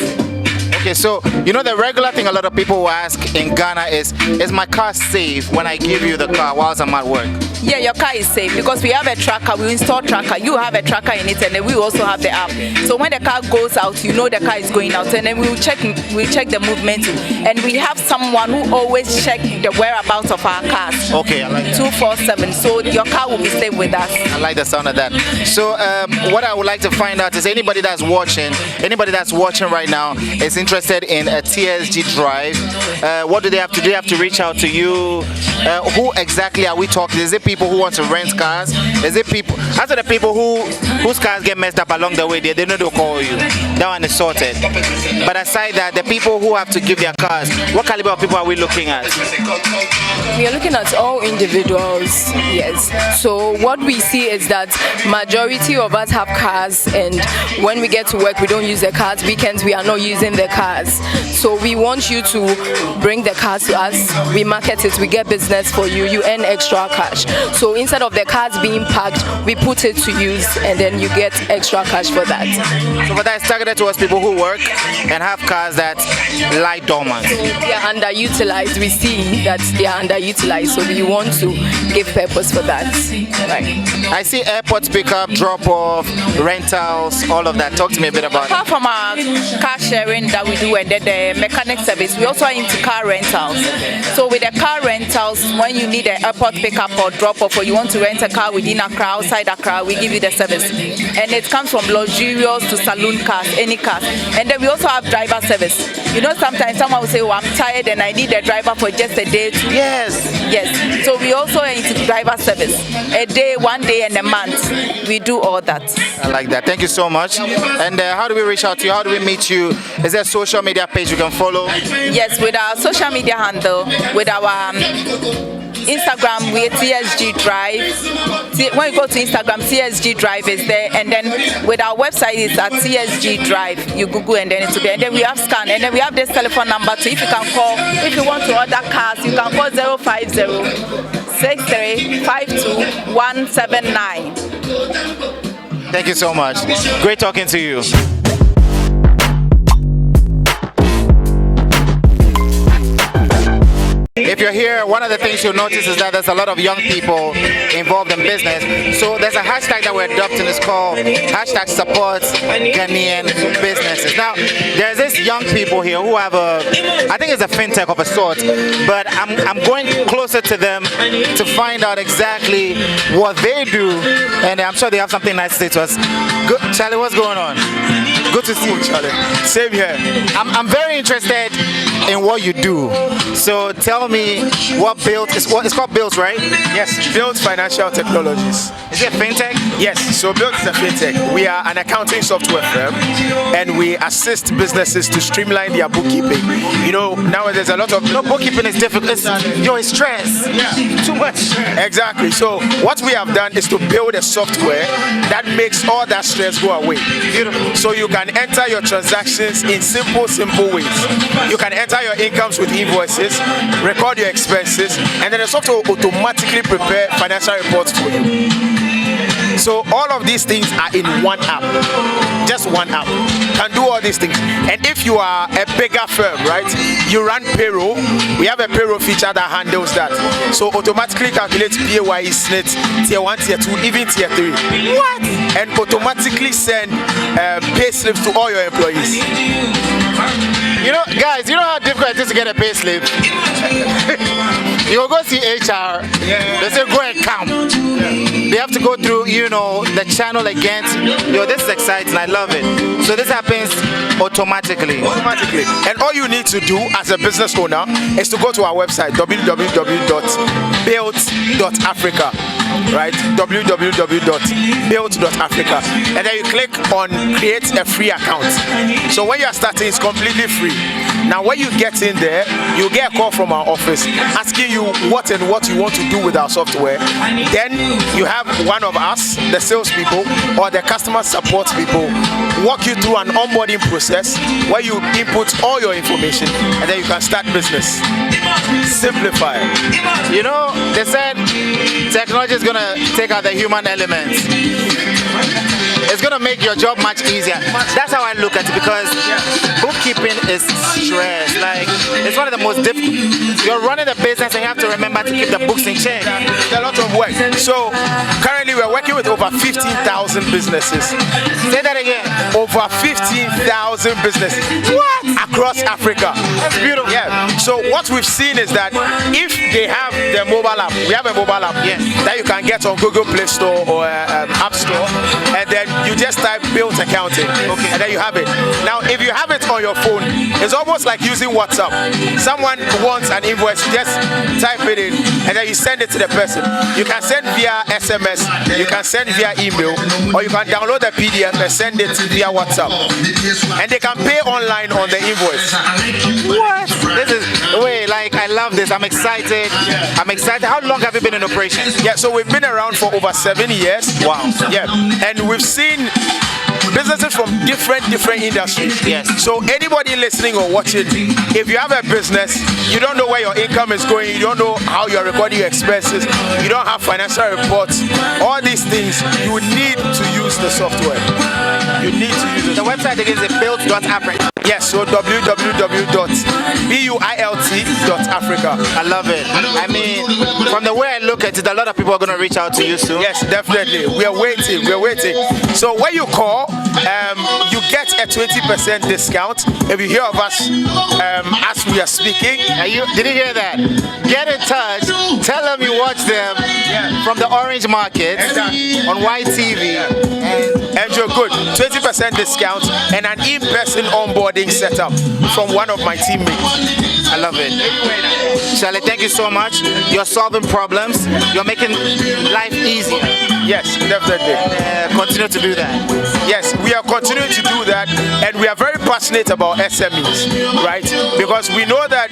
[SPEAKER 1] Okay, so the regular thing a lot of people will ask in Ghana is my car safe when I give you the car whilst I'm at work?
[SPEAKER 8] Yeah, your car is safe because we have a tracker, we install tracker, you have a tracker in it, and then we also have the app. So when the car goes out, you know the car is going out, and then we'll check the movement, and we have someone who always check the whereabouts of our cars.
[SPEAKER 1] Okay, I like that.
[SPEAKER 8] 247, so your car will be safe with us.
[SPEAKER 1] I like the sound of that. So what I would like to find out is anybody that's watching right now is interested in a TSG Drive. What do they have to do? They have to reach out to you. Who exactly are we talking? Is it people who want to rent cars? Is it people? As for the people whose cars get messed up along the way, they know they'll call you. That one is sorted. But aside that, the people who have to give their cars, what caliber of people are we looking at?
[SPEAKER 3] We are looking at all individuals, yes. So what we see is that majority of us have cars, and when we get to work, we don't use the cars. Weekends, we are not using the cars. So we want you to bring the cars to us. We market it, we get business for you. You earn extra cash. So instead of the cars being packed, we put it to use, and then you get extra cash for that.
[SPEAKER 1] So for that, it's targeted towards people who work and have cars that lie dormant.
[SPEAKER 3] They are underutilized. We see that they are underutilized, so we want to give purpose for that. Right.
[SPEAKER 1] I see airport pickup, drop-off, rentals, all of that. Talk to me a bit about
[SPEAKER 8] Apart
[SPEAKER 1] it.
[SPEAKER 8] from our car sharing that we do and then the mechanic service, we also are into car rentals. So with the car rentals, when you need an airport pickup or drop-off, or you want to rent a car within Accra, outside Accra, we give you the service. And it comes from luxurious to saloon cars, any cars. And then we also have driver service. Sometimes someone will say, oh, I'm tired and I need a driver for just a day. Yes. So we also are into driver service. A day, 1 day, and a month. We do all that.
[SPEAKER 1] I like that. Thank you so much. And how do we reach out to you? How do we meet you? Is there a social media page you can follow?
[SPEAKER 8] Yes, with our social media handle, with our Instagram, we're TSG Drive. When you go to Instagram, TSG Drive is there, and then with our website is at TSG Drive. You Google and then it's there. And then we have scan, and then we have this telephone number too. If you can call, if you want to order cars, you can call 050-6352-179.
[SPEAKER 1] Thank you so much. Great talking to you. If you're here, one of the things you'll notice is that there's a lot of young people involved in business. So there's a hashtag that we're adopting. It's called hashtag supports Ghanaian businesses. Now, there's this young people here who have I think it's a fintech of a sort, but I'm going closer to them to find out exactly what they do, and I'm sure they have something nice to say to us. Good, Charlie, what's going on? Good to see you, Charlie.
[SPEAKER 5] Same here.
[SPEAKER 1] I'm very interested in what you do. So tell me what Built is. What it's called Built, right?
[SPEAKER 5] Yes, Built Financial Technologies.
[SPEAKER 1] Is it fintech?
[SPEAKER 9] Yes, so Built is a fintech. We are an accounting software firm and we assist businesses to streamline their bookkeeping. You know, nowadays a lot of
[SPEAKER 1] bookkeeping is difficult. It's stress.
[SPEAKER 9] Yeah.
[SPEAKER 1] Too much.
[SPEAKER 9] Exactly. So what we have done is to build a software that makes all that stress go away.
[SPEAKER 1] Beautiful.
[SPEAKER 9] So you can enter your transactions in simple ways. You can enter your incomes with invoices, record your expenses, and then the software will automatically prepare financial reports for you. So all of these things are in one app. Just one app can do all these things. And if you are a bigger firm, right, you run payroll. We have a payroll feature that handles that. So automatically calculates PAYE, SNIT, tier 1, tier 2, even tier 3. What? And automatically send pay slips to all your employees.
[SPEAKER 1] You know, guys, you know how difficult it is to get a pay slip? You will go see HR, they say go and count. They have to go through, you know, the channel again. Yo, this is exciting, I love it. So this happens automatically.
[SPEAKER 9] And all you need to do as a business owner is to go to our website, www.built.africa. Right, www.built.africa, and then you click on create a free account. So when you are starting, it's completely free. Now when you get in there, you get a call from our office asking you what you want to do with our software. Then you have one of us, the salespeople or the customer support people, walk you through an onboarding process where you input all your information and then you can start business. Simplify.
[SPEAKER 1] You know, they said technology is going to take out the human element. It's going to make your job much easier. That's how I look at it, because bookkeeping is stress. Like, it's one of the most difficult. You're running a business and you have to remember to keep the books in check.
[SPEAKER 9] It's a lot of work. So currently we're working with over 15,000 businesses.
[SPEAKER 1] Say that again.
[SPEAKER 9] Over 15,000 businesses. What? Across Africa.
[SPEAKER 1] That's beautiful.
[SPEAKER 9] Yeah. So what we've seen is that if they have the mobile app, we have a mobile app that you can get on Google Play Store or App Store, and then you just type Built Accounting, and then you have it. Now, if you have it on your phone, it's almost like using WhatsApp. Someone wants an invoice, you just type it in, and then you send it to the person. You can send via SMS, you can send via email, or you can download the PDF and send it via WhatsApp. And they can pay online on the invoice.
[SPEAKER 1] What? This is, wait, like, I love this. I'm excited. I'm excited. How long have you been in operation?
[SPEAKER 9] Yeah, so we've been around for over 7 years.
[SPEAKER 1] Wow.
[SPEAKER 9] Yeah, and we've seen businesses from different industries.
[SPEAKER 1] Yes.
[SPEAKER 9] So anybody listening or watching, if you have a business, you don't know where your income is going, you don't know how you're recording your expenses, you don't have financial reports, all these things, you need to use the software. You need to use it.
[SPEAKER 1] The website again is built.africa.
[SPEAKER 9] Yes, so www.built.africa.
[SPEAKER 1] I love it. I mean, from the way I look at it, a lot of people are going to reach out to you soon.
[SPEAKER 9] Yes, definitely. We are waiting. So when you call, you get a 20% discount if you hear of us as we are speaking.
[SPEAKER 1] Did you hear that? Get in touch. Tell them you watch them from the Orange Market on YTV.
[SPEAKER 9] And you're good. 20% discount and an in-person onboarding setup from one of my teammates.
[SPEAKER 1] I love it. Charlie, thank you so much. You're solving problems. You're making life easier.
[SPEAKER 9] Yes, definitely.
[SPEAKER 1] Continue to do that.
[SPEAKER 9] Yes, we are continuing to do that, and we are very passionate about SMEs, right? Because we know that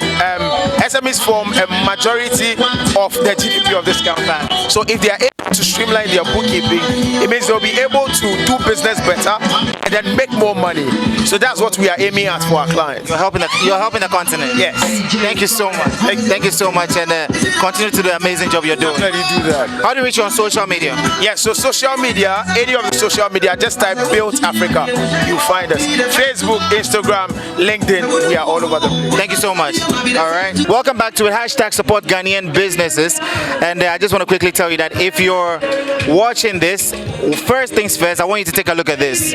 [SPEAKER 9] SMEs form a majority of the GDP of this country. So if they are able to streamline their bookkeeping, it means they'll be able to do business better and then make more money. So that's what we are aiming at for our clients.
[SPEAKER 1] You're helping the continent.
[SPEAKER 9] Yes.
[SPEAKER 1] Thank you so much. Thank you so much, and continue to do the amazing job you're doing.
[SPEAKER 9] Definitely do that.
[SPEAKER 1] How do you reach you on social media?
[SPEAKER 9] Yes, so social media, any of the social media, just type Built Africa. You'll find us. Facebook, Instagram, LinkedIn, we are all over the place.
[SPEAKER 1] Thank you so much. All right. Welcome back to it. #support Ghanaian businesses. And I just want to quickly tell you that if you're watching this, first things first, I want you to take a look at this.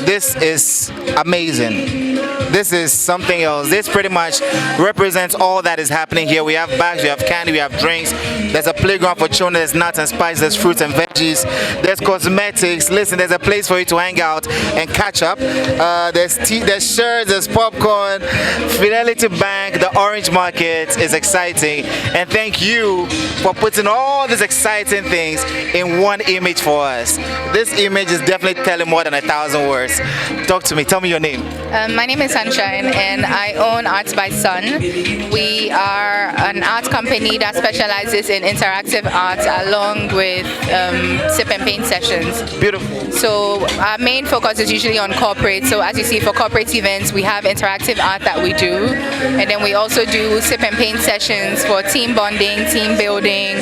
[SPEAKER 1] This is amazing. This is something else. This pretty much represents all that is happening here. We have bags, we have candy, we have drinks. There's a playground for children. There's nuts and spices, there's fruits and veggies. There's cosmetics. Listen, there's a place for you to to hang out and catch up. There's tea, there's shirts, there's popcorn. Fidelity Bank, the Orange Market is exciting. And thank you for putting all these exciting things in one image for us. This image is definitely telling more than 1,000 words. Talk to me. Tell me your name.
[SPEAKER 3] My name is Sunshine, and I own Arts by Sun. We are an art company that specializes in interactive art along with sip and paint sessions.
[SPEAKER 1] Beautiful.
[SPEAKER 3] So our main focus is usually on corporate. So as you see, for corporate events, we have interactive art that we do, and then we also do sip and paint sessions for team bonding, team building,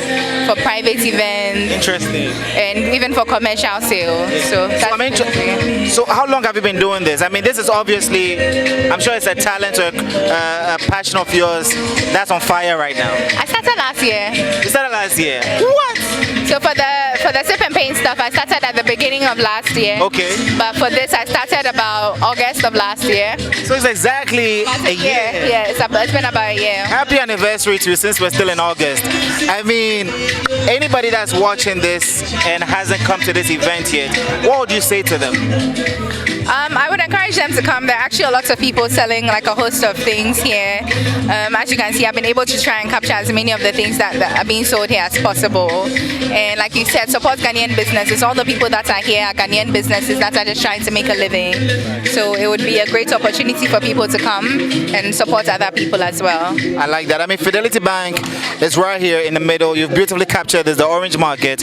[SPEAKER 3] for private events.
[SPEAKER 1] Interesting.
[SPEAKER 3] And even for commercial sales. So that's
[SPEAKER 1] So how long have you been doing this? I mean, this is obviously, I'm sure it's a talent or a passion of yours that's on fire right now.
[SPEAKER 3] I started last year.
[SPEAKER 1] You started last year?
[SPEAKER 3] What? So for the sip and paint stuff, I started at the beginning of last year.
[SPEAKER 1] Okay.
[SPEAKER 3] But for this, I started about August of last year.
[SPEAKER 1] So it's exactly a year.
[SPEAKER 3] Yeah, it's been about a year.
[SPEAKER 1] Happy anniversary to you since we're still in August. I mean, anybody that's watching this and hasn't come to this event yet, what would you say to them?
[SPEAKER 3] I would encourage them to come. There are actually lots of people selling like a host of things here. As you can see, I've been able to try and capture as many of the things that are being sold here as possible. And like you said, support Ghanaian businesses. All the people that are here are Ghanaian businesses that are just trying to make a living. So it would be a great opportunity for people to come and support other people as well.
[SPEAKER 1] I like that. I mean, Fidelity Bank is right here in the middle. You've beautifully captured this, the Orange Market.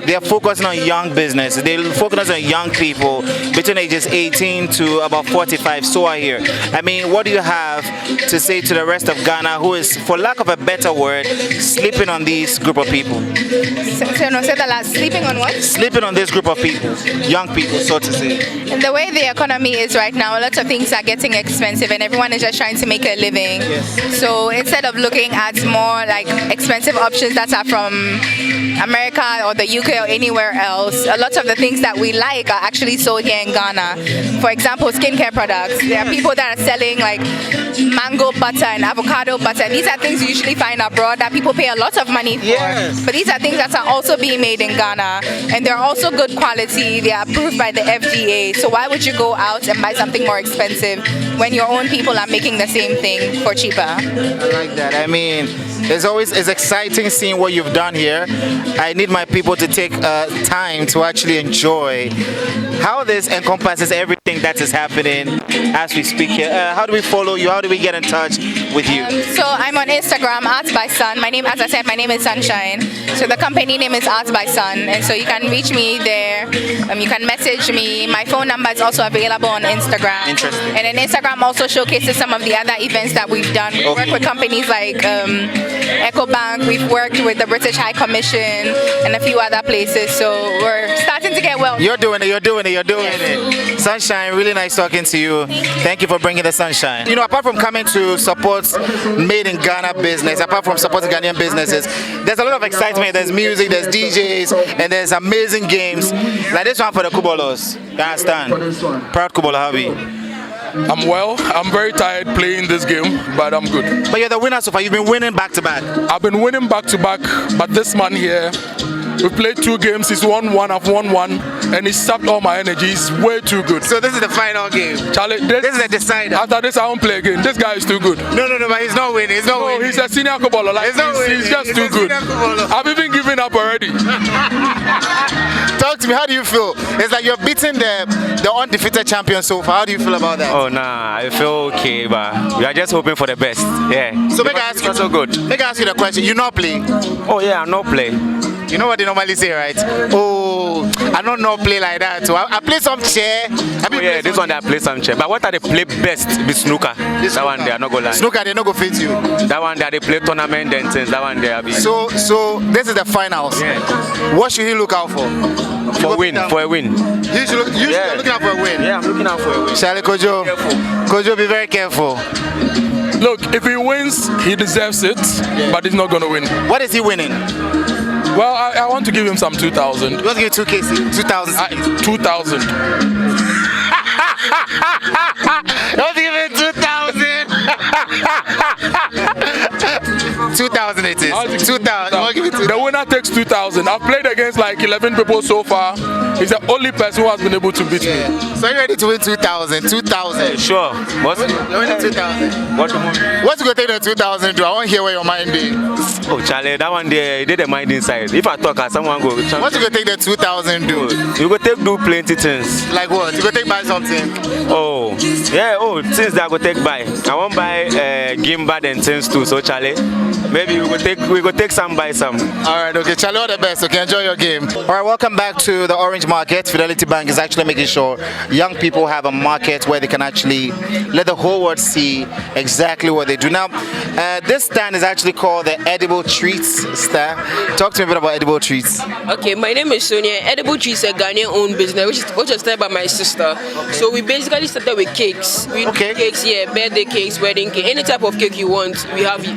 [SPEAKER 1] They are focusing on young business. They're focusing on young people between ages 18 to about 45. So are here. I mean, what do you have to say to the rest of Ghana who is, for lack of a better word, sleeping on this group of people?
[SPEAKER 3] Say the last. Sleeping on what?
[SPEAKER 1] Sleeping on this group of people, young people, so to say.
[SPEAKER 3] And the way the economy is right now, a lot of things are getting expensive and everyone is just trying to make a living.
[SPEAKER 1] Yes.
[SPEAKER 3] So instead of looking at more like expensive options that are from America or the UK or anywhere else, a lot of the things that we like are actually sold here in Ghana. For example, skincare products. There are people that are selling like mango butter and avocado butter. These are things you usually find abroad that people pay a lot of money for.
[SPEAKER 1] Yes.
[SPEAKER 3] But these are things that are also being made in Ghana, and they're also good quality. They are approved by the FDA. So why would you go out and buy something more expensive when your own people are making the same thing for cheaper?
[SPEAKER 1] I like that. I mean, it's exciting seeing what you've done here. I need my people to take time to actually enjoy how this encompasses everything that is happening as we speak here. How do we follow you? How do we get in touch with you?
[SPEAKER 3] So I'm on Instagram, Arts by Sun. My name, as I said, my name is Sunshine. So the company name is Arts by Sun, and so you can reach me there. You can message me. My phone number is also available on Instagram.
[SPEAKER 1] Interesting.
[SPEAKER 3] And then Instagram also showcases some of the other events that we've done. We work with companies like EcoBank. We've worked with the British High Commission and a few other places. So we're starting to get well.
[SPEAKER 1] You're doing it. Sunshine, really nice talking to you. Thank you for bringing the sunshine. You know, apart from coming to support made in Ghana business, apart from supporting Ghanaian businesses, there's a lot of excitement. There's music, there's DJs, and there's amazing games. Like this one for the Kubolos. You understand? Proud Kubolo, how are you?
[SPEAKER 10] I'm well. I'm very tired playing this game, but I'm good.
[SPEAKER 1] But you're the winner so far. You've been winning back to back.
[SPEAKER 10] I've been winning back to back, but this man here, we played 2 games. He's won 1. I've won 1, and he sapped all my energy. He's way too good.
[SPEAKER 1] So this is the final game.
[SPEAKER 10] Charlie,
[SPEAKER 1] this is a decider.
[SPEAKER 10] After this, I won't play again. This guy is too good.
[SPEAKER 1] No, but he's not winning.
[SPEAKER 10] He's a senior footballer. Like, he's just too good. I've even given up already.
[SPEAKER 1] Talk to me. How do you feel? It's like you're beating the undefeated champion so far. How do you feel about that?
[SPEAKER 11] Oh, nah, I feel okay, but we are just hoping for the best. Yeah.
[SPEAKER 1] So make I ask you.
[SPEAKER 11] So good.
[SPEAKER 1] Make I ask you the question. You not play?
[SPEAKER 11] Oh yeah, I not play.
[SPEAKER 1] You know what they normally say, right? Oh, I don't know play like that. So I play some chair.
[SPEAKER 11] Yeah, this one I play some chair. But what are they play best with snooker? That one they are not go lie.
[SPEAKER 1] Snooker they not go fit you.
[SPEAKER 11] That one they play tournament and things. That one they are.
[SPEAKER 1] So this is the finals.
[SPEAKER 11] Yeah.
[SPEAKER 1] What should he look out for?
[SPEAKER 11] For a win.
[SPEAKER 1] You should look out for a win.
[SPEAKER 11] Yeah, I'm looking out for a win.
[SPEAKER 1] Charlie Kojo, Kojo, be very careful.
[SPEAKER 10] Look, if he wins, he deserves it, but he's not going to win.
[SPEAKER 1] What is he winning?
[SPEAKER 10] Well, I want to give him some 2,000.
[SPEAKER 1] You want to give 2K, 2,000?
[SPEAKER 10] 2,000.
[SPEAKER 1] You want to give him 2,000? 2,000 it is. 2,000. I'll give it to
[SPEAKER 10] The winner takes 2,000. I've played against like 11 people so far. He's the only person who has been able to beat me.
[SPEAKER 1] So you're ready to win 2,000? 2,000.
[SPEAKER 11] Sure. What's
[SPEAKER 1] You're winning 2,000.
[SPEAKER 11] what?
[SPEAKER 1] What's going to take the 2,000 do? I want to hear where your mind is.
[SPEAKER 11] Oh, Charlie, that one there, he did the mind inside. If I talk, someone go.
[SPEAKER 1] What's going to take the 2,000 do?
[SPEAKER 11] You go take do plenty things.
[SPEAKER 1] Like what? You go take buy something?
[SPEAKER 11] Oh, yeah. Oh, things that I go take buy. I won't buy gimbal and things too. So Charlie, maybe we go take some buy some.
[SPEAKER 1] All right. Okay, Charlie, all the best. Okay, enjoy your game. All right, welcome back to the Orange Market. Fidelity Bank is actually making sure young people have a market where they can actually let the whole world see exactly what they do. Now, this stand is actually called the Edible Treats stand. Talk to me a bit about Edible Treats.
[SPEAKER 12] Okay, my name is Sonia. Edible Treats is a Ghanaian-owned business, which was started by my sister. So we basically started with cakes. We do cakes, birthday cakes, wedding cake, any type of cake you want, we have it.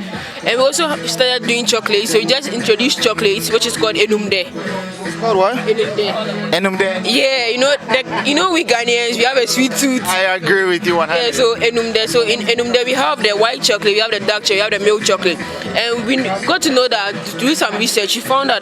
[SPEAKER 12] And we also started doing chocolates. So we just introduced chocolates, which is called Enumde.
[SPEAKER 1] It's called what?
[SPEAKER 12] Enumde.
[SPEAKER 1] Enumde.
[SPEAKER 12] Yeah, we Ghanaians, we have a sweet tooth.
[SPEAKER 1] I agree with you 100%.
[SPEAKER 12] Yeah, so Enumde. So in Enumde we have the white chocolate, we have the dark chocolate, we have the milk chocolate. And we got to know that, to do some research, we found that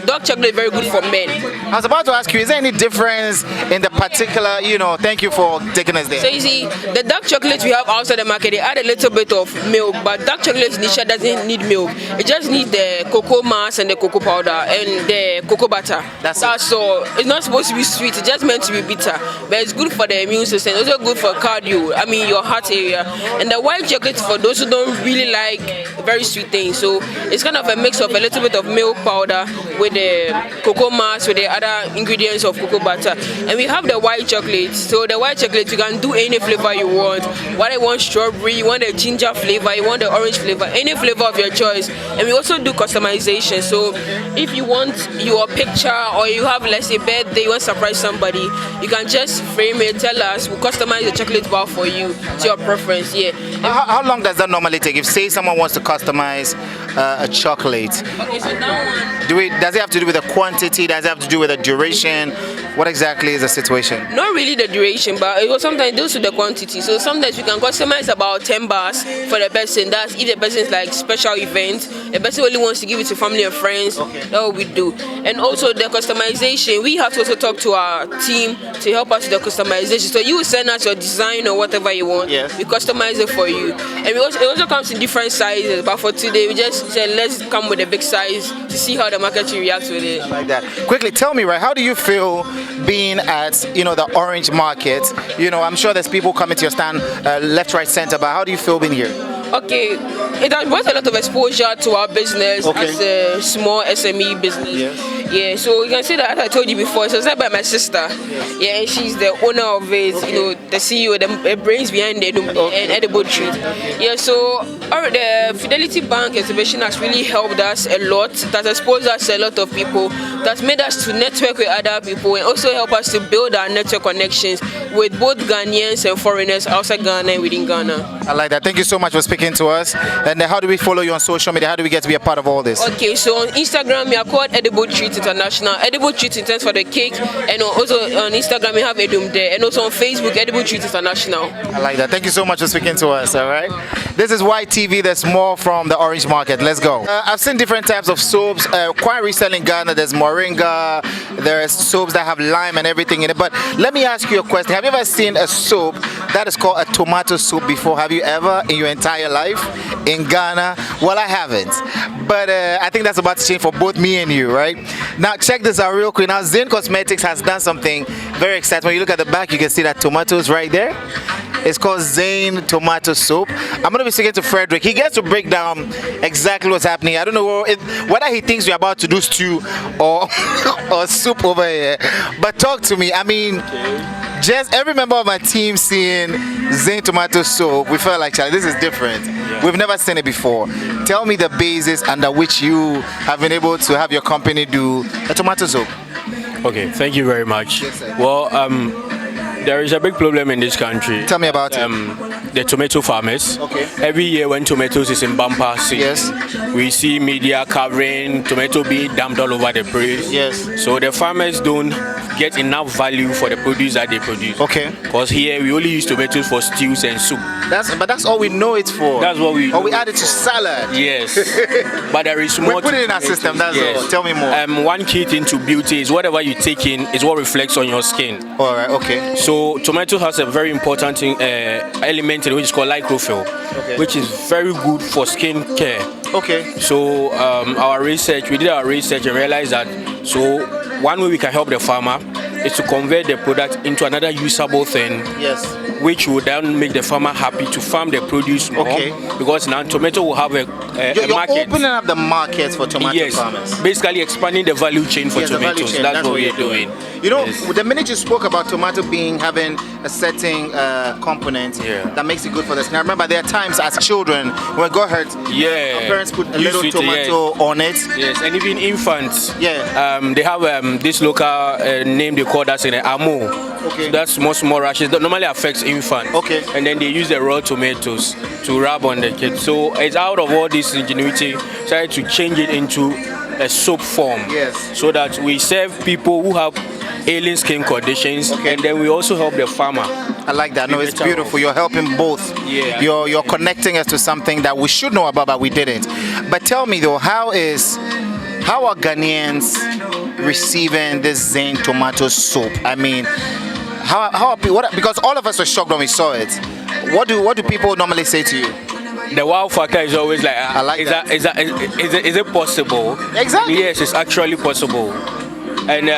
[SPEAKER 12] dark chocolate is very good for men.
[SPEAKER 1] I was about to ask you, is there any difference in the particular, thank you for taking us there.
[SPEAKER 12] So you see, the dark chocolate we have outside the market, they add a little bit of milk, but dark chocolate initially doesn't need milk. It just needs the cocoa mass and the cocoa powder and the cocoa butter. That's all. It's not supposed to be sweet, it's just meant to be bitter. But it's good for the immune system, it's also good for cardio, your heart area. And the white chocolate for those who don't really like very sweet things. So it's kind of a mix of a little bit of milk powder with the cocoa mass, with the other ingredients of cocoa butter. And we have the white chocolate. So the white chocolate, you can do any flavor you want. Whether you want strawberry, you want the ginger flavor, you want the orange flavor, any flavor of your choice. And we also do customization. So if you want your picture or you have, let's say, birthday, you want to surprise somebody, you can just frame it, tell us, we'll customize the chocolate bar for you to your preference. Yeah.
[SPEAKER 1] How long does that normally take? If say someone wants to customize a chocolate,
[SPEAKER 12] Okay, so that one.
[SPEAKER 1] Does it have to do with the quantity? Does it have to do with the duration? What exactly is the situation?
[SPEAKER 12] Not really the duration, but it was sometimes deals with the quantity. So sometimes we can customize about 10 bars for the person. That's if the person is like special event, the person only wants to give it to family and friends. That's what we do. And also the customization, we have to also talk to our team to help us with the customization. So you will send us your design or whatever you want.
[SPEAKER 1] Yes.
[SPEAKER 12] We customize it for you. And it also comes in different sizes. But for today, we just said let's come with a big size to see how the market reacts with it.
[SPEAKER 1] I like that. Quickly, tell me, right? How do you feel being at the Orange Market? I'm sure there's people coming to your stand left, right, center. But how do you feel being here?
[SPEAKER 12] Okay, it has brought a lot of exposure to our business as a small SME business.
[SPEAKER 1] Yes.
[SPEAKER 12] Yeah, so you can see that, as I told you before, it was started by my sister. Yeah, and she's the owner of it, the CEO, the brains behind the and Edible Treat. Yeah, so the Fidelity Bank exhibition has really helped us a lot. That has exposed us to a lot of people. That's made us to network with other people and also help us to build our network connections with both Ghanaians and foreigners outside Ghana and within Ghana.
[SPEAKER 1] I like that. Thank you so much for speaking to us. And how do we follow you on social media? How do we get to be a part of all this?
[SPEAKER 12] Okay, so on Instagram we are called Edible Treat International. Edible Treat stands for the cake, and also on Instagram we have Edum there, and also on Facebook Edible Treat International.
[SPEAKER 1] I like that. Thank you so much for speaking to us. All right. This is YTV. There's more from the Orange Market. Let's go. I've seen different types of soaps. Quite recently in Ghana, there's moringa. There's soaps that have lime and everything in it. But let me ask you a question. Have you ever seen a soap that is called a tomato soup before? Have you ever in your entire life in Ghana? Well, I haven't. But I think that's about to change for both me and you, right? Now, check this out real quick. Now, Zain Cosmetics has done something very exciting. When you look at the back, you can see that tomatoes right there. It's called Zain Tomato Soup. I'm going to be speaking to Frederick. He gets to break down exactly what's happening. I don't know whether he thinks we're about to do stew or soup over here. But talk to me. I mean, just every member of my team seeing Zain Tomato Soup, we felt like, Charlie, this is different. We've never seen it before. Tell me the basis under which you have been able to have your company do a tomato soup.
[SPEAKER 13] Okay, thank you very much.
[SPEAKER 1] Yes, sir.
[SPEAKER 13] Well, There is a big problem in this country.
[SPEAKER 1] Tell me about
[SPEAKER 13] the tomato farmers.
[SPEAKER 1] Okay.
[SPEAKER 13] Every year when tomatoes is in bumper season,
[SPEAKER 1] Yes.
[SPEAKER 13] we see media covering tomato being dumped all over the place.
[SPEAKER 1] Yes.
[SPEAKER 13] So the farmers don't get enough value for the produce that they produce.
[SPEAKER 1] Okay.
[SPEAKER 13] Because here we only use tomatoes for stews and soup.
[SPEAKER 1] But that's all we know it for.
[SPEAKER 13] That's what we.
[SPEAKER 1] Or we add it to salad.
[SPEAKER 13] Yes. But there is more.
[SPEAKER 1] We put it in our system. That's all. Tell me more.
[SPEAKER 13] One key thing to beauty is whatever you take in is what reflects on your skin.
[SPEAKER 1] All right. Okay.
[SPEAKER 13] So tomato has a very important element in it, which is called chlorophyll, which is very good for skin care.
[SPEAKER 1] Okay.
[SPEAKER 13] So we did our research and realized that one way we can help the farmer is to convert the product into another usable thing.
[SPEAKER 1] Yes.
[SPEAKER 13] Which will then make the farmer happy to farm the produce more.
[SPEAKER 1] Okay.
[SPEAKER 13] Because now tomato will have a
[SPEAKER 1] You're
[SPEAKER 13] market.
[SPEAKER 1] opening up the market for tomato
[SPEAKER 13] Yes.
[SPEAKER 1] farmers.
[SPEAKER 13] Basically expanding the value chain for
[SPEAKER 1] Yes, the value
[SPEAKER 13] tomatoes.
[SPEAKER 1] chain.
[SPEAKER 13] That's what we're doing.
[SPEAKER 1] You know, the minute you spoke about tomato having a certain component that makes it good for the skin. I remember there are times as children when we got hurt, our parents put a little tomato on it.
[SPEAKER 13] Yes, and even infants.
[SPEAKER 1] Yeah.
[SPEAKER 13] They have this local name they call that in amo.
[SPEAKER 1] Okay.
[SPEAKER 13] So that's small rashes that normally affects infants.
[SPEAKER 1] Okay.
[SPEAKER 13] And then they use the raw tomatoes to rub on the kids. So it's out of all this ingenuity, try to change it into a soap form.
[SPEAKER 1] Yes.
[SPEAKER 13] So that we serve people who have ailing skin conditions, and then we also help the farmer.
[SPEAKER 1] I like that. No, it's beautiful. You're helping both.
[SPEAKER 13] Yeah.
[SPEAKER 1] You're connecting us to something that we should know about, but we didn't. But tell me though, how are Ghanaians receiving this Zane tomato soup? I mean, how are people? Because all of us were shocked when we saw it. What do people normally say to you?
[SPEAKER 13] The wow factor is always like,
[SPEAKER 1] I like that.
[SPEAKER 13] Is it possible?
[SPEAKER 1] Exactly.
[SPEAKER 13] Yes, it's actually possible. And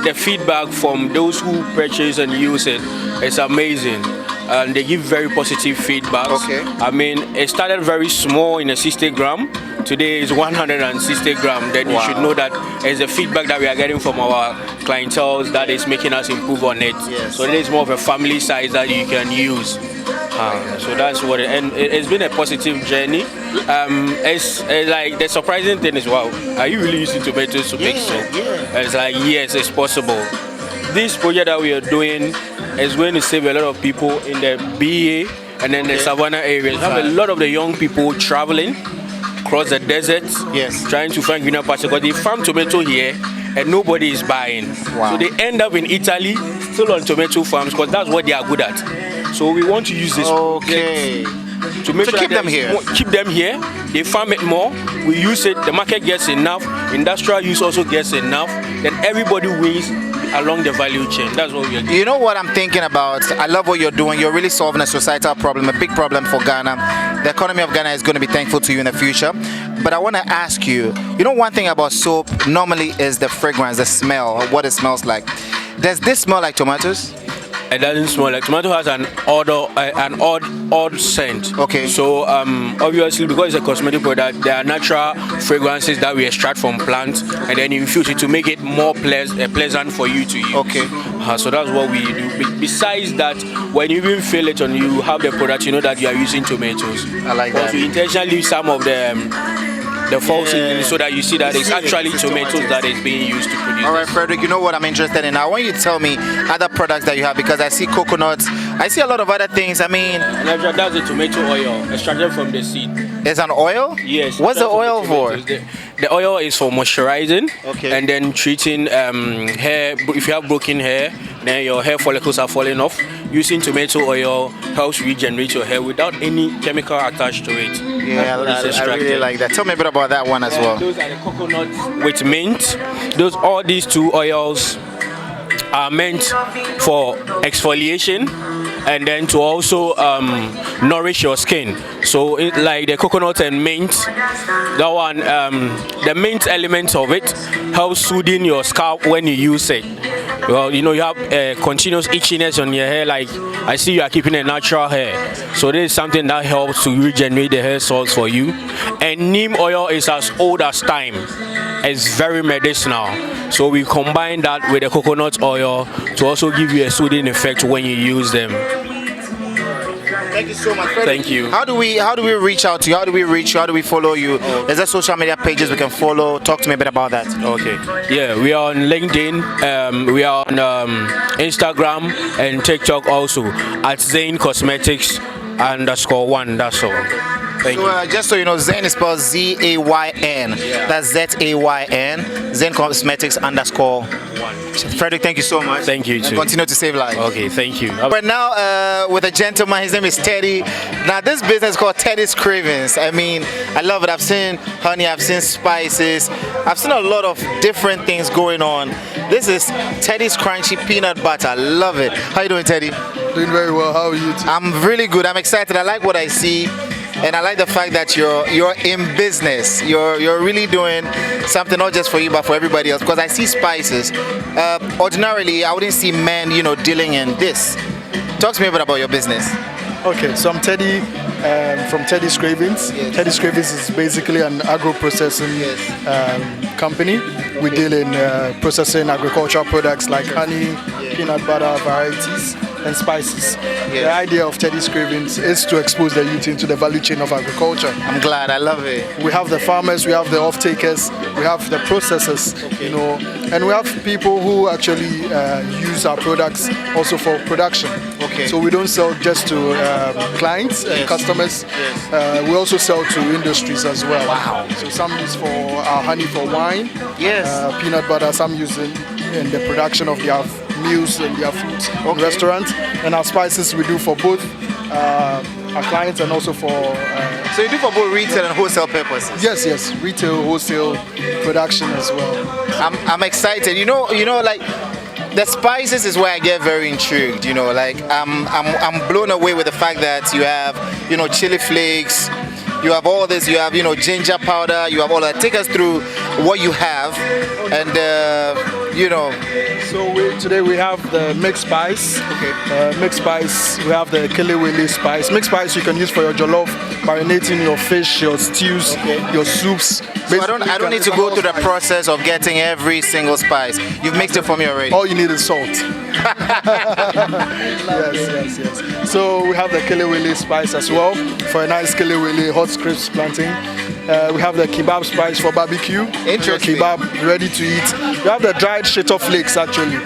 [SPEAKER 13] the feedback from those who purchase and use it is amazing. And they give very positive feedback.
[SPEAKER 1] Okay.
[SPEAKER 13] I mean, it started very small in a 60 gram. Today is 160 gram. Then you should know that it's the feedback that we are getting from our clientele that is making us improve on it.
[SPEAKER 1] Yes.
[SPEAKER 13] So it is more of a family size that you can use. So that's what and it's been a positive journey. It's like the surprising thing is, wow, are you really using tomatoes to make soap? And it's like, yes, it's possible. This project that we are doing is going to save a lot of people in the BA and then the Savannah areas. We have a lot of the young people traveling across the desert, trying to find greener pastures because they farm tomato here and nobody is buying. So they end up in Italy still on tomato farms because that's what they are good at. So we want to use this to make sure
[SPEAKER 1] keep them here.
[SPEAKER 13] Keep them here. They farm it more. We use it. The market gets enough. Industrial use also gets enough. Then everybody wins along the value chain. That's what we are doing.
[SPEAKER 1] You know what I'm thinking about? I love what you're doing. You're really solving a societal problem, a big problem for Ghana. The economy of Ghana is going to be thankful to you in the future. But I want to ask you, one thing about soap normally is the fragrance, the smell, what it smells like. Does this smell like tomatoes?
[SPEAKER 13] It doesn't smell like tomato. Has an odd scent.
[SPEAKER 1] Okay.
[SPEAKER 13] So obviously because it's a cosmetic product, there are natural fragrances that we extract from plants and then infuse it to make it more pleasant for you to use.
[SPEAKER 1] Okay.
[SPEAKER 13] So that's what we do. Besides that, when you even feel it and you have the product, you know that you are using tomatoes.
[SPEAKER 1] I like that.
[SPEAKER 13] So we intentionally use some of the false ingredients so that you see that it's actually tomatoes that is being used to produce.
[SPEAKER 1] All right, Frederick, you know what I'm interested in. I want you to tell me other products that you have because I see coconuts. I see a lot of other things. I mean,
[SPEAKER 13] that's a tomato oil extracted from the seed.
[SPEAKER 1] It's an oil?
[SPEAKER 13] Yes.
[SPEAKER 1] What's the oil for?
[SPEAKER 13] The oil is for moisturizing and then treating hair. If you have broken hair, then your hair follicles are falling off. Using tomato oil helps regenerate your hair without any chemical attached to it.
[SPEAKER 1] Yeah, I really like that. Tell me a bit about that one as well.
[SPEAKER 13] Those are the coconuts with mint. All these two oils are meant for exfoliation and then to also nourish your skin. So like the coconut and mint, that one, the mint element of it helps soothing your scalp when you use it. Well, you have continuous itchiness on your hair, like I see you are keeping a natural hair. So this is something that helps to regenerate the hair cells for you. And neem oil is as old as time. It's very medicinal. So we combine that with the coconut oil to also give you a soothing effect when you use them.
[SPEAKER 1] Thank you so much. Frederick,
[SPEAKER 13] Thank you.
[SPEAKER 1] How do we reach out to you? How do we reach you? How do we follow you? Is there social media pages we can follow? Talk to me a bit about that.
[SPEAKER 13] Okay. Yeah, we are on LinkedIn. We are on Instagram and TikTok also at Zane Cosmetics _1. That's all. Thank you.
[SPEAKER 1] Just so you know, Zayn is spelled Z-A-Y-N. That's Z-A-Y-n. Zayn Cosmetics _1. Frederick, thank you so much.
[SPEAKER 13] Thank you
[SPEAKER 1] and
[SPEAKER 13] too.
[SPEAKER 1] continue to save lives.
[SPEAKER 13] Okay, thank you.
[SPEAKER 1] But now with a gentleman, his name is Teddy. Now this business is called Teddy's Cravings. I mean, I love it. I've seen honey, I've seen spices, I've seen a lot of different things going on. This is Teddy's Crunchy Peanut Butter. I love it. How you doing, Teddy?
[SPEAKER 14] Doing very well. How are you too?
[SPEAKER 1] I'm really good. I'm excited. I like what I see. And I like the fact that you're in business. You're really doing something not just for you but for everybody else. Because I see spices. Ordinarily, I wouldn't see men, dealing in this. Talk to me a bit about your business.
[SPEAKER 14] Okay, so I'm Teddy from Teddy's Cravings. Yes. Teddy's Cravings is basically an agro-processing company. We deal in processing agricultural products like honey, peanut butter varieties, and spices. The idea of Teddy's Cravings is to expose the youth into the value chain of agriculture.
[SPEAKER 1] I'm glad, I love it.
[SPEAKER 14] We have the farmers, we have the off-takers, we have the processors, and we have people who actually use our products also for production.
[SPEAKER 1] Okay.
[SPEAKER 14] So we don't sell just to clients and customers. We also sell to industries as well.
[SPEAKER 1] Wow.
[SPEAKER 14] So some use for our honey for wine.
[SPEAKER 1] Yes.
[SPEAKER 14] Peanut butter, some use in the production of their meals and their foods in restaurants. And our spices we do for both our clients and also for...
[SPEAKER 1] So you do for both retail and wholesale purposes?
[SPEAKER 14] Yes. Retail, wholesale, production as well.
[SPEAKER 1] I'm excited. Like the spices is where I get very intrigued. Like I'm blown away with the fact that you have chili flakes, you have all this, you have ginger powder, you have all that. Take us through what you have, and
[SPEAKER 14] So today we have the mixed spice.
[SPEAKER 1] Okay.
[SPEAKER 14] Mixed spice. We have the Kelewele spice. Mixed spice you can use for your jollof, marinating your fish, your stews, your soups.
[SPEAKER 1] So I don't need to go through the process of getting every single spice. You've mixed it for me already.
[SPEAKER 14] All you need is salt. Yes. So we have the Kelewele spice as well for a nice Kelewele hot crisp planting. We have the kebab spice for barbecue.
[SPEAKER 1] Interesting.
[SPEAKER 14] Kebab ready to eat. We have the dried shito flakes actually.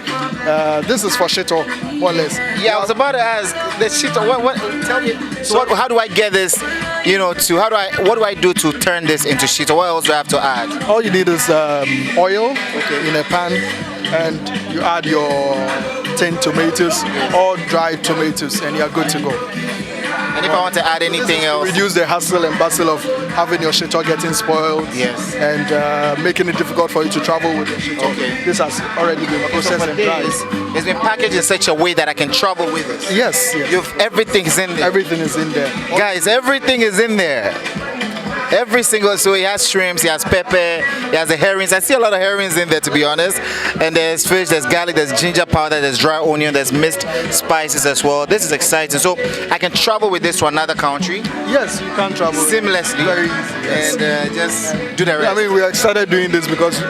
[SPEAKER 14] This is for shito, more or less.
[SPEAKER 1] Yeah, I was about to ask the shito. What? Tell me. So how do I get this? What do I do to turn this into shito? What else do I have to add?
[SPEAKER 14] All you need is oil in a pan, and you add your tinned tomatoes or dried tomatoes, and you're good to go.
[SPEAKER 1] And if I want to add anything else?
[SPEAKER 14] Reduce the hassle and bustle of having your shito getting spoiled.
[SPEAKER 1] Yes.
[SPEAKER 14] And making it difficult for you to travel with your shito.
[SPEAKER 1] Okay.
[SPEAKER 14] This has already been processed and dried.
[SPEAKER 1] It's been packaged in such a way that I can travel with it.
[SPEAKER 14] Yes.
[SPEAKER 1] Everything is in there.
[SPEAKER 14] Everything is in there.
[SPEAKER 1] Guys, everything is in there. Every single, so he has shrimps, he has pepper, he has the herrings. I see a lot of herrings in there, to be honest. And there's fish, there's garlic, there's ginger powder, there's dry onion, there's mixed spices as well. This is exciting. So I can travel with this to another country.
[SPEAKER 14] Yes, you can travel
[SPEAKER 1] seamlessly.
[SPEAKER 14] Very easy. Yes.
[SPEAKER 1] And just do the rest.
[SPEAKER 14] I mean, we are started doing this because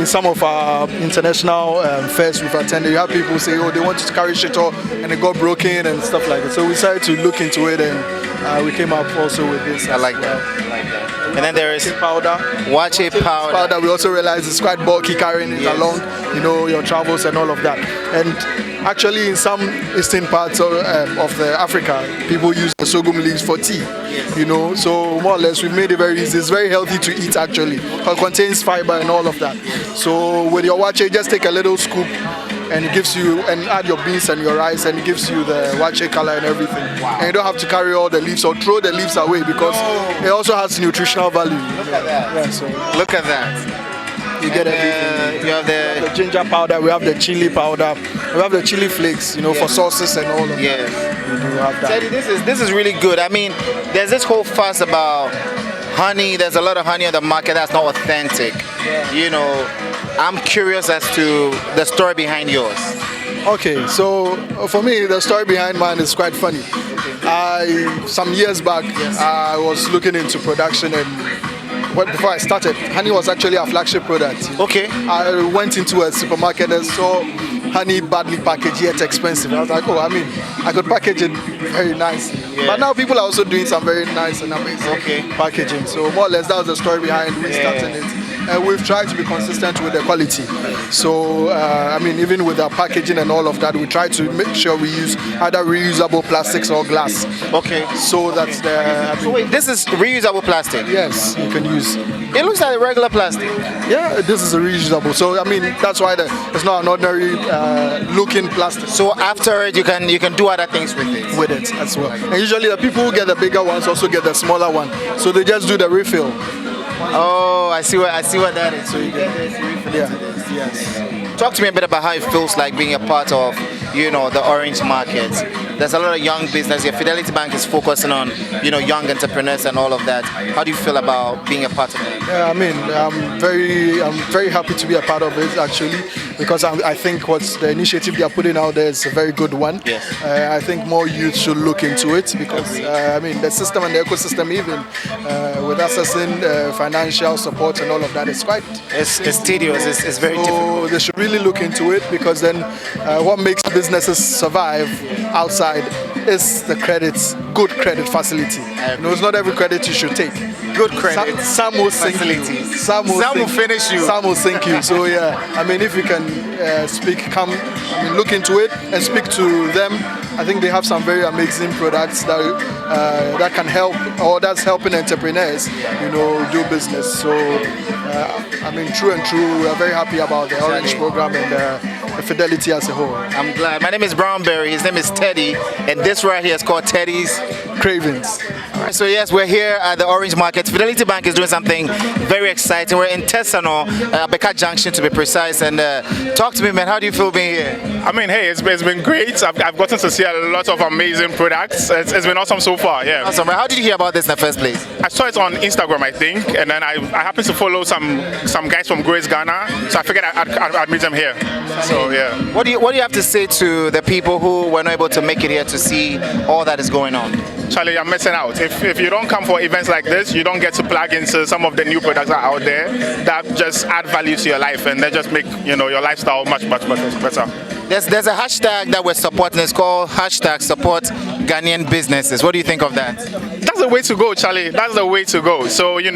[SPEAKER 14] some of our international fairs we've attended, you have people say, they want to carry shito and it got broken and stuff like that. So we decided to look into it, and we came up also with this.
[SPEAKER 1] I like that. And then there is
[SPEAKER 14] powder.
[SPEAKER 1] Wache powder.
[SPEAKER 14] We also realized it's quite bulky carrying it along, your travels and all of that. And actually, in some eastern parts of the Africa, people use the sorghum leaves for tea. So more or less, we've made it very easy. It's very healthy to eat actually. It contains fiber and all of that. So with your wache, just take a little scoop, and it gives you, and add your beans and your rice, and it gives you the wache color and everything. Wow. And you don't have to carry all the leaves or throw the leaves away because it also has nutritional value.
[SPEAKER 1] Look at that.
[SPEAKER 14] Yeah, so
[SPEAKER 1] look at that.
[SPEAKER 14] You get everything.
[SPEAKER 1] You have the
[SPEAKER 14] ginger powder, we have the chili powder, we have the chili flakes, for sauces and all of that.
[SPEAKER 1] Yes.
[SPEAKER 14] We do have that.
[SPEAKER 1] Teddy, this is really good. I mean, there's this whole fuss about honey. There's a lot of honey on the market that's not authentic. I'm curious as to the story behind yours.
[SPEAKER 14] Okay, so for me, the story behind mine is quite funny. Some years back, I was looking into production, and before I started, honey was actually a flagship product.
[SPEAKER 1] Okay.
[SPEAKER 14] I went into a supermarket and saw honey badly packaged yet expensive. I was like, oh, I mean, I could package it very nicely.
[SPEAKER 1] Yeah.
[SPEAKER 14] But now people are also doing some very nice and amazing packaging. So more or less that was the story behind we starting it. And we've tried to be consistent with the quality. So, I mean, even with our packaging and all of that, we try to make sure we use either reusable plastics or glass.
[SPEAKER 1] Okay.
[SPEAKER 14] So that's the...
[SPEAKER 1] So wait, this is reusable plastic?
[SPEAKER 14] Yes, you can use.
[SPEAKER 1] It looks like regular plastic.
[SPEAKER 14] Yeah, this is a reusable. So, I mean, that's why it's not an ordinary looking plastic.
[SPEAKER 1] So after it, you can do other things with it?
[SPEAKER 14] With it as well. And usually the people who get the bigger ones also get the smaller one. So they just do the refill.
[SPEAKER 1] Oh, I see what that is. So you get this, you refill it to this.
[SPEAKER 14] Yes.
[SPEAKER 1] Talk to me a bit about how it feels like being a part of, the orange market. There's a lot of young business here. Fidelity Bank is focusing on, young entrepreneurs and all of that. How do you feel about being a part of it?
[SPEAKER 14] Yeah, I mean, I'm very happy to be a part of it actually, because I think what's the initiative they are putting out there is a very good one.
[SPEAKER 1] Yes.
[SPEAKER 14] I think more youth should look into it because I mean the system and the ecosystem even with accessing financial support and all of that is quite
[SPEAKER 1] it's tedious. It's very difficult.
[SPEAKER 14] They should really look into it because then what makes businesses survive outside is the credits, good credit facility. It's not every credit you should take.
[SPEAKER 1] Good credit.
[SPEAKER 14] Some will sink you. Some will
[SPEAKER 1] finish you.
[SPEAKER 14] Some will sink you. So yeah, I mean, if you can look into it and speak to them. I think they have some very amazing products that can help, or that's helping entrepreneurs, do business. So I mean, true, we are very happy about the Orange program and the Fidelity as a whole.
[SPEAKER 1] I'm glad. My name is Brownberry. His name is Teddy, and this right here is called Teddy's
[SPEAKER 14] Cravings.
[SPEAKER 1] All right, so yes, we're here at the Orange Market. Fidelity Bank is doing something very exciting. We're in Tessano, Beka Junction to be precise. And talk to me, man. How do you feel being here?
[SPEAKER 15] I mean, hey, it's been great. I've gotten to see a lot of amazing products. It's been awesome so far. Yeah.
[SPEAKER 1] Awesome. How did you hear about this in the first place?
[SPEAKER 15] I saw it on Instagram, I think, and then I happened to follow some guys from Grace Ghana, so I figured I'd meet them here. So yeah.
[SPEAKER 1] What do you have to say to the people who were not able to make it here to see all that is going on?
[SPEAKER 15] Charlie, you're missing out. If you don't come for events like this, you don't get to plug into some of the new products that are out there that just add value to your life and they just make your lifestyle much better.
[SPEAKER 1] There's a hashtag that we're supporting. It's called #support Ghanaian businesses. What do you think of that?
[SPEAKER 15] That's the way to go, Charlie. That's the way to go. So you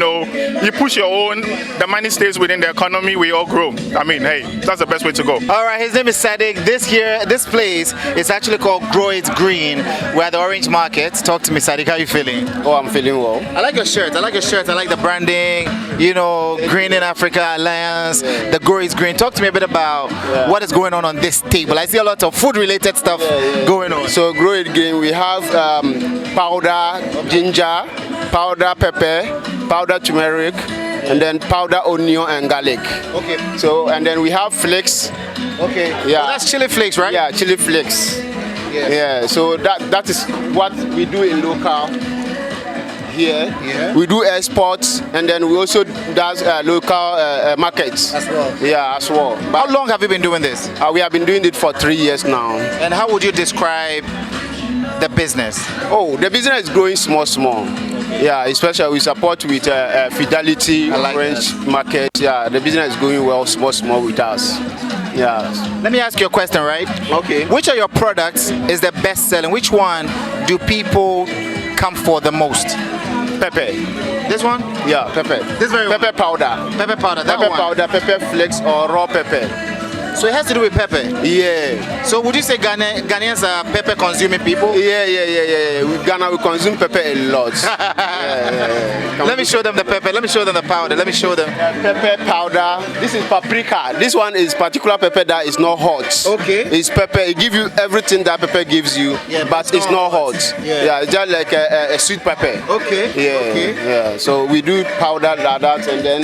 [SPEAKER 15] push your own. The money stays within the economy. We all grow. I mean, hey, that's the best way to go.
[SPEAKER 1] All right. His name is Sadiq. This place is actually called Grow It Green. We're at the Orange Market. Talk to me, Sadiq. How are you feeling?
[SPEAKER 16] Oh, I'm feeling well.
[SPEAKER 1] I like your shirt. I like the branding. Green in Africa Alliance. Yeah. The Grow It Green. Talk to me a bit about what is going on this table. I see a lot of food-related stuff going on.
[SPEAKER 16] So Grow It Green, we have powder ginger, powder pepper, powder turmeric, and then powder onion and garlic.
[SPEAKER 1] Okay.
[SPEAKER 16] So and then we have flakes.
[SPEAKER 1] Okay.
[SPEAKER 16] Yeah.
[SPEAKER 1] Oh, that's chili flakes, right?
[SPEAKER 16] Yeah, chili flakes.
[SPEAKER 1] Yes.
[SPEAKER 16] Yeah. So that is what we do in local. Here, we do exports, and then we also do local markets
[SPEAKER 1] as well.
[SPEAKER 16] Yeah, as well.
[SPEAKER 1] But how long have you been doing this?
[SPEAKER 16] We have been doing it for 3 years now.
[SPEAKER 1] And how would you describe the business?
[SPEAKER 16] Oh, the business is growing small. Yeah, especially we support with Fidelity Orange Market. Yeah, the business is going well, small with us. Yeah.
[SPEAKER 1] Let me ask you a question, right?
[SPEAKER 16] Okay.
[SPEAKER 1] Which of your products is the best selling? Which one do people come for the most?
[SPEAKER 16] Pepper.
[SPEAKER 1] This one?
[SPEAKER 16] Yeah, pepper.
[SPEAKER 1] This very
[SPEAKER 16] pepper powder.
[SPEAKER 1] Pepper powder.
[SPEAKER 16] Pepper powder, pepper flakes, or raw pepper.
[SPEAKER 1] So it has to do with pepper?
[SPEAKER 16] Yeah.
[SPEAKER 1] So would you say Ghanaians are pepper consuming people?
[SPEAKER 16] Yeah. With Ghana, we consume pepper a lot. Yeah.
[SPEAKER 1] Let me show them the pepper. Let me show them the powder. Let me show them.
[SPEAKER 16] Pepper powder. This is paprika. This one is particular pepper that is not hot.
[SPEAKER 1] Okay.
[SPEAKER 16] It's pepper. It gives you everything that pepper gives you, but it's not hot. Yeah, it's just like a sweet pepper.
[SPEAKER 1] Okay.
[SPEAKER 16] Yeah.
[SPEAKER 1] Okay.
[SPEAKER 16] Yeah. So we do powder like that, and then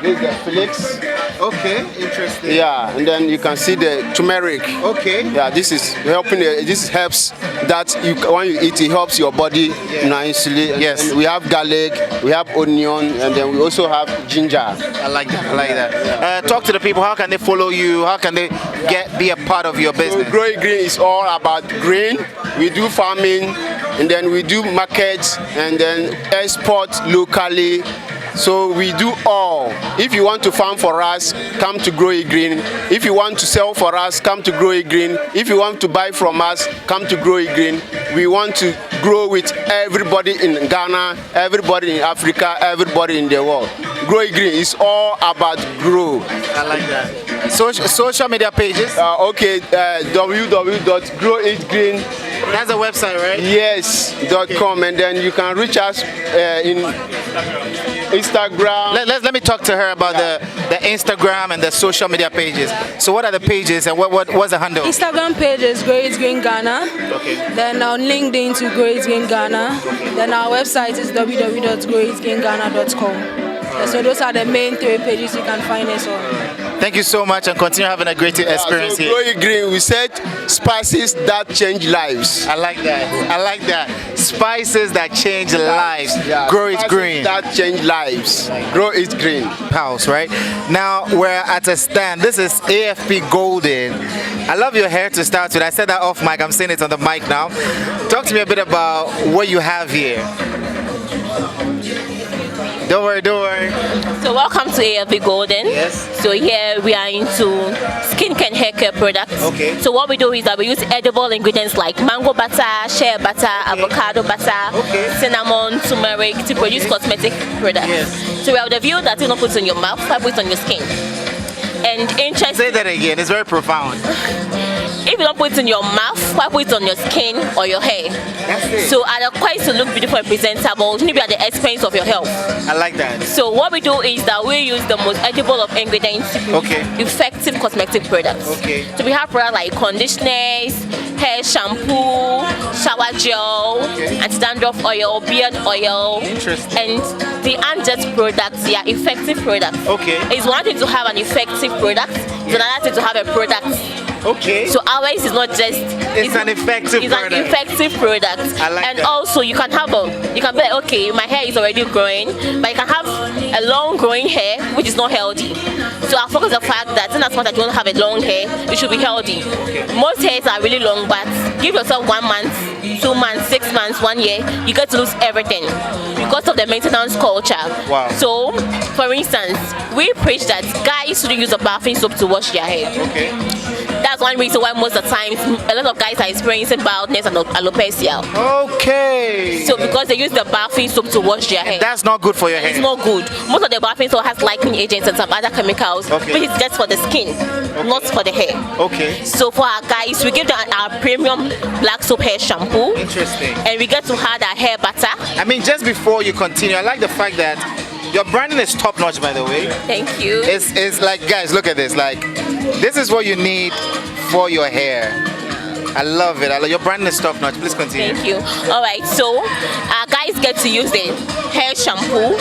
[SPEAKER 16] this is the flakes.
[SPEAKER 1] Okay, interesting.
[SPEAKER 16] Yeah, and then you can see the turmeric.
[SPEAKER 1] Okay.
[SPEAKER 16] Yeah, this is helping. This helps that when you eat, it helps your body nicely. And
[SPEAKER 1] yes.
[SPEAKER 16] And we have garlic, we have onion, and then we also have ginger.
[SPEAKER 1] I like that. Talk to the people. How can they follow you? How can they be a part of your business?
[SPEAKER 16] So Grow It Green is all about green. We do farming, and then we do markets, and then export locally. So we do all. If you want to farm for us, come to Grow It Green. If you want to sell for us, come to Grow It Green. If you want to buy from us, come to Grow It Green. We want to grow with everybody in Ghana, everybody in Africa, everybody in the world. Grow It Green is all about grow.
[SPEAKER 1] I like that. Social media pages?
[SPEAKER 16] www.growitgreen.
[SPEAKER 1] That's the website, right?
[SPEAKER 16] Yes.com, and then you can reach us in Instagram.
[SPEAKER 1] Let me talk to her about the Instagram and the social media pages. So what are the pages and what's the handle?
[SPEAKER 17] Instagram page is Grow It Green Ghana.
[SPEAKER 1] Okay.
[SPEAKER 17] Then on LinkedIn to Grow It Green Ghana. Then our website is www.growitgreenghana.com. So those are the main 3 pages you can find us on.
[SPEAKER 1] Thank you so much and continue having a great experience
[SPEAKER 16] so
[SPEAKER 1] here.
[SPEAKER 16] Grow It Green, we said spices that change lives.
[SPEAKER 1] I like that. I like that. Spices that change lives.
[SPEAKER 16] Yeah,
[SPEAKER 1] Grow It Green.
[SPEAKER 16] That change lives. Grow It Green.
[SPEAKER 1] House, right? Now we're at a stand. This is AFP Golden. I love your hair to start with. I said that off mic. I'm saying it on the mic now. Talk to me a bit about what you have here. Don't worry.
[SPEAKER 18] So welcome to AFB Golden.
[SPEAKER 1] Yes.
[SPEAKER 18] So here we are into skincare and hair care products.
[SPEAKER 1] Okay.
[SPEAKER 18] So what we do is that we use edible ingredients like mango butter, shea butter, avocado butter, cinnamon, turmeric to produce cosmetic products.
[SPEAKER 1] Yes.
[SPEAKER 18] So we have the view that you don't put on your mouth, I put on your skin. And interesting.
[SPEAKER 1] Say that again. It's very profound.
[SPEAKER 18] If you don't put it in your mouth, why put it on your skin or your hair?
[SPEAKER 1] That's it.
[SPEAKER 18] So at a quite to look beautiful and presentable, maybe at the expense of your health.
[SPEAKER 1] I like that.
[SPEAKER 18] So what we do is that we use the most edible of ingredients to produce effective cosmetic products.
[SPEAKER 1] Okay.
[SPEAKER 18] So we have products like conditioners, hair shampoo, shower gel, anti-dandruff oil, beard oil.
[SPEAKER 1] Interesting.
[SPEAKER 18] And the unjet products, they are effective products.
[SPEAKER 1] Okay.
[SPEAKER 18] It's one thing to have an effective product, it's another thing to have a product.
[SPEAKER 1] Okay.
[SPEAKER 18] So ours is not just
[SPEAKER 1] it's an effective product.
[SPEAKER 18] An effective product.
[SPEAKER 1] I like
[SPEAKER 18] and
[SPEAKER 1] that.
[SPEAKER 18] Also you can be like, okay, my hair is already growing, but you can have a long growing hair which is not healthy. So I focus on the fact that in as much as you don't have a long hair, you should be healthy. Most hairs are really long, but give yourself 1 month, 2 months, 6 months, 1 year, you get to lose everything because of the maintenance culture.
[SPEAKER 1] Wow.
[SPEAKER 18] So for instance, we preach that guys shouldn't use a bathing soap to wash their hair.
[SPEAKER 1] Okay.
[SPEAKER 18] That's one reason why most of the times a lot of guys are experiencing baldness and alopecia.
[SPEAKER 1] Okay.
[SPEAKER 18] So because they use the bathing soap to wash their hair.
[SPEAKER 1] That's not good for your hair.
[SPEAKER 18] It's not good. Most of the bathing soap has lightening agents and some other chemicals, which is just for the skin, not for the hair.
[SPEAKER 1] Okay.
[SPEAKER 18] So for our guys, we give them our premium black soap hair shampoo.
[SPEAKER 1] Interesting.
[SPEAKER 18] And we get to add our hair butter.
[SPEAKER 1] I mean, just before you continue, I like the fact that your branding is top notch, by the way.
[SPEAKER 18] Thank you.
[SPEAKER 1] It's like, guys, look at this. Like, this is what you need for your hair. I love it. Your branding is top notch. Please continue.
[SPEAKER 18] Thank you. All right. So, our guys get to use the hair shampoo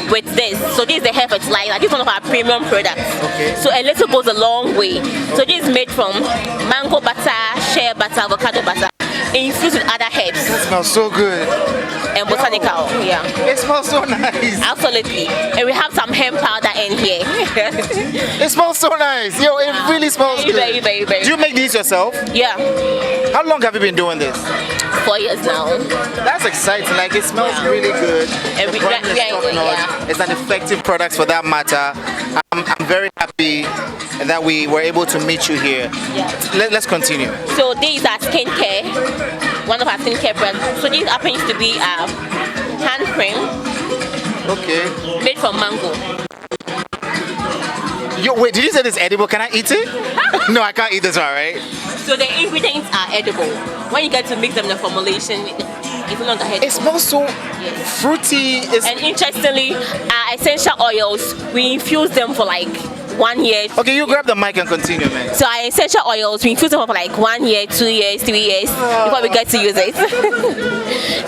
[SPEAKER 18] with this. So this is the hair fertilizer. This is one of our premium products.
[SPEAKER 1] Okay.
[SPEAKER 18] So a little goes a long way. So this is made from mango butter, shea butter, avocado butter, infused with other herbs.
[SPEAKER 1] It smells so good.
[SPEAKER 18] And botanical, yeah.
[SPEAKER 1] It smells so nice.
[SPEAKER 18] Absolutely. And we have some hemp powder in here.
[SPEAKER 1] It smells so nice. Yo, it really smells good.
[SPEAKER 18] Very.
[SPEAKER 1] Do you make these yourself?
[SPEAKER 18] Yeah.
[SPEAKER 1] How long have you been doing this?
[SPEAKER 18] 4 years now.
[SPEAKER 1] That's exciting. Like, it smells really good.
[SPEAKER 18] And
[SPEAKER 1] the brand is top notch. It's an effective product for that matter. I'm very happy that we were able to meet you here.
[SPEAKER 18] Yeah.
[SPEAKER 1] Let's continue.
[SPEAKER 18] So these are skincare, one of our skincare brands. So this happens to be a hand cream.
[SPEAKER 1] Okay.
[SPEAKER 18] Made from mango.
[SPEAKER 1] Yo, wait, did you say this edible? Can I eat it? No, I can't eat this one, right?
[SPEAKER 18] So the ingredients are edible. When you get to mix them in the formulation, it's no longer edible.
[SPEAKER 1] It smells so fruity.
[SPEAKER 18] And interestingly, our essential oils, we infuse them for like 1 year.
[SPEAKER 1] Okay, you grab the mic and continue, man.
[SPEAKER 18] So our essential oils, we infuse them for like 1 year, 2 years, 3 years before we get to use it.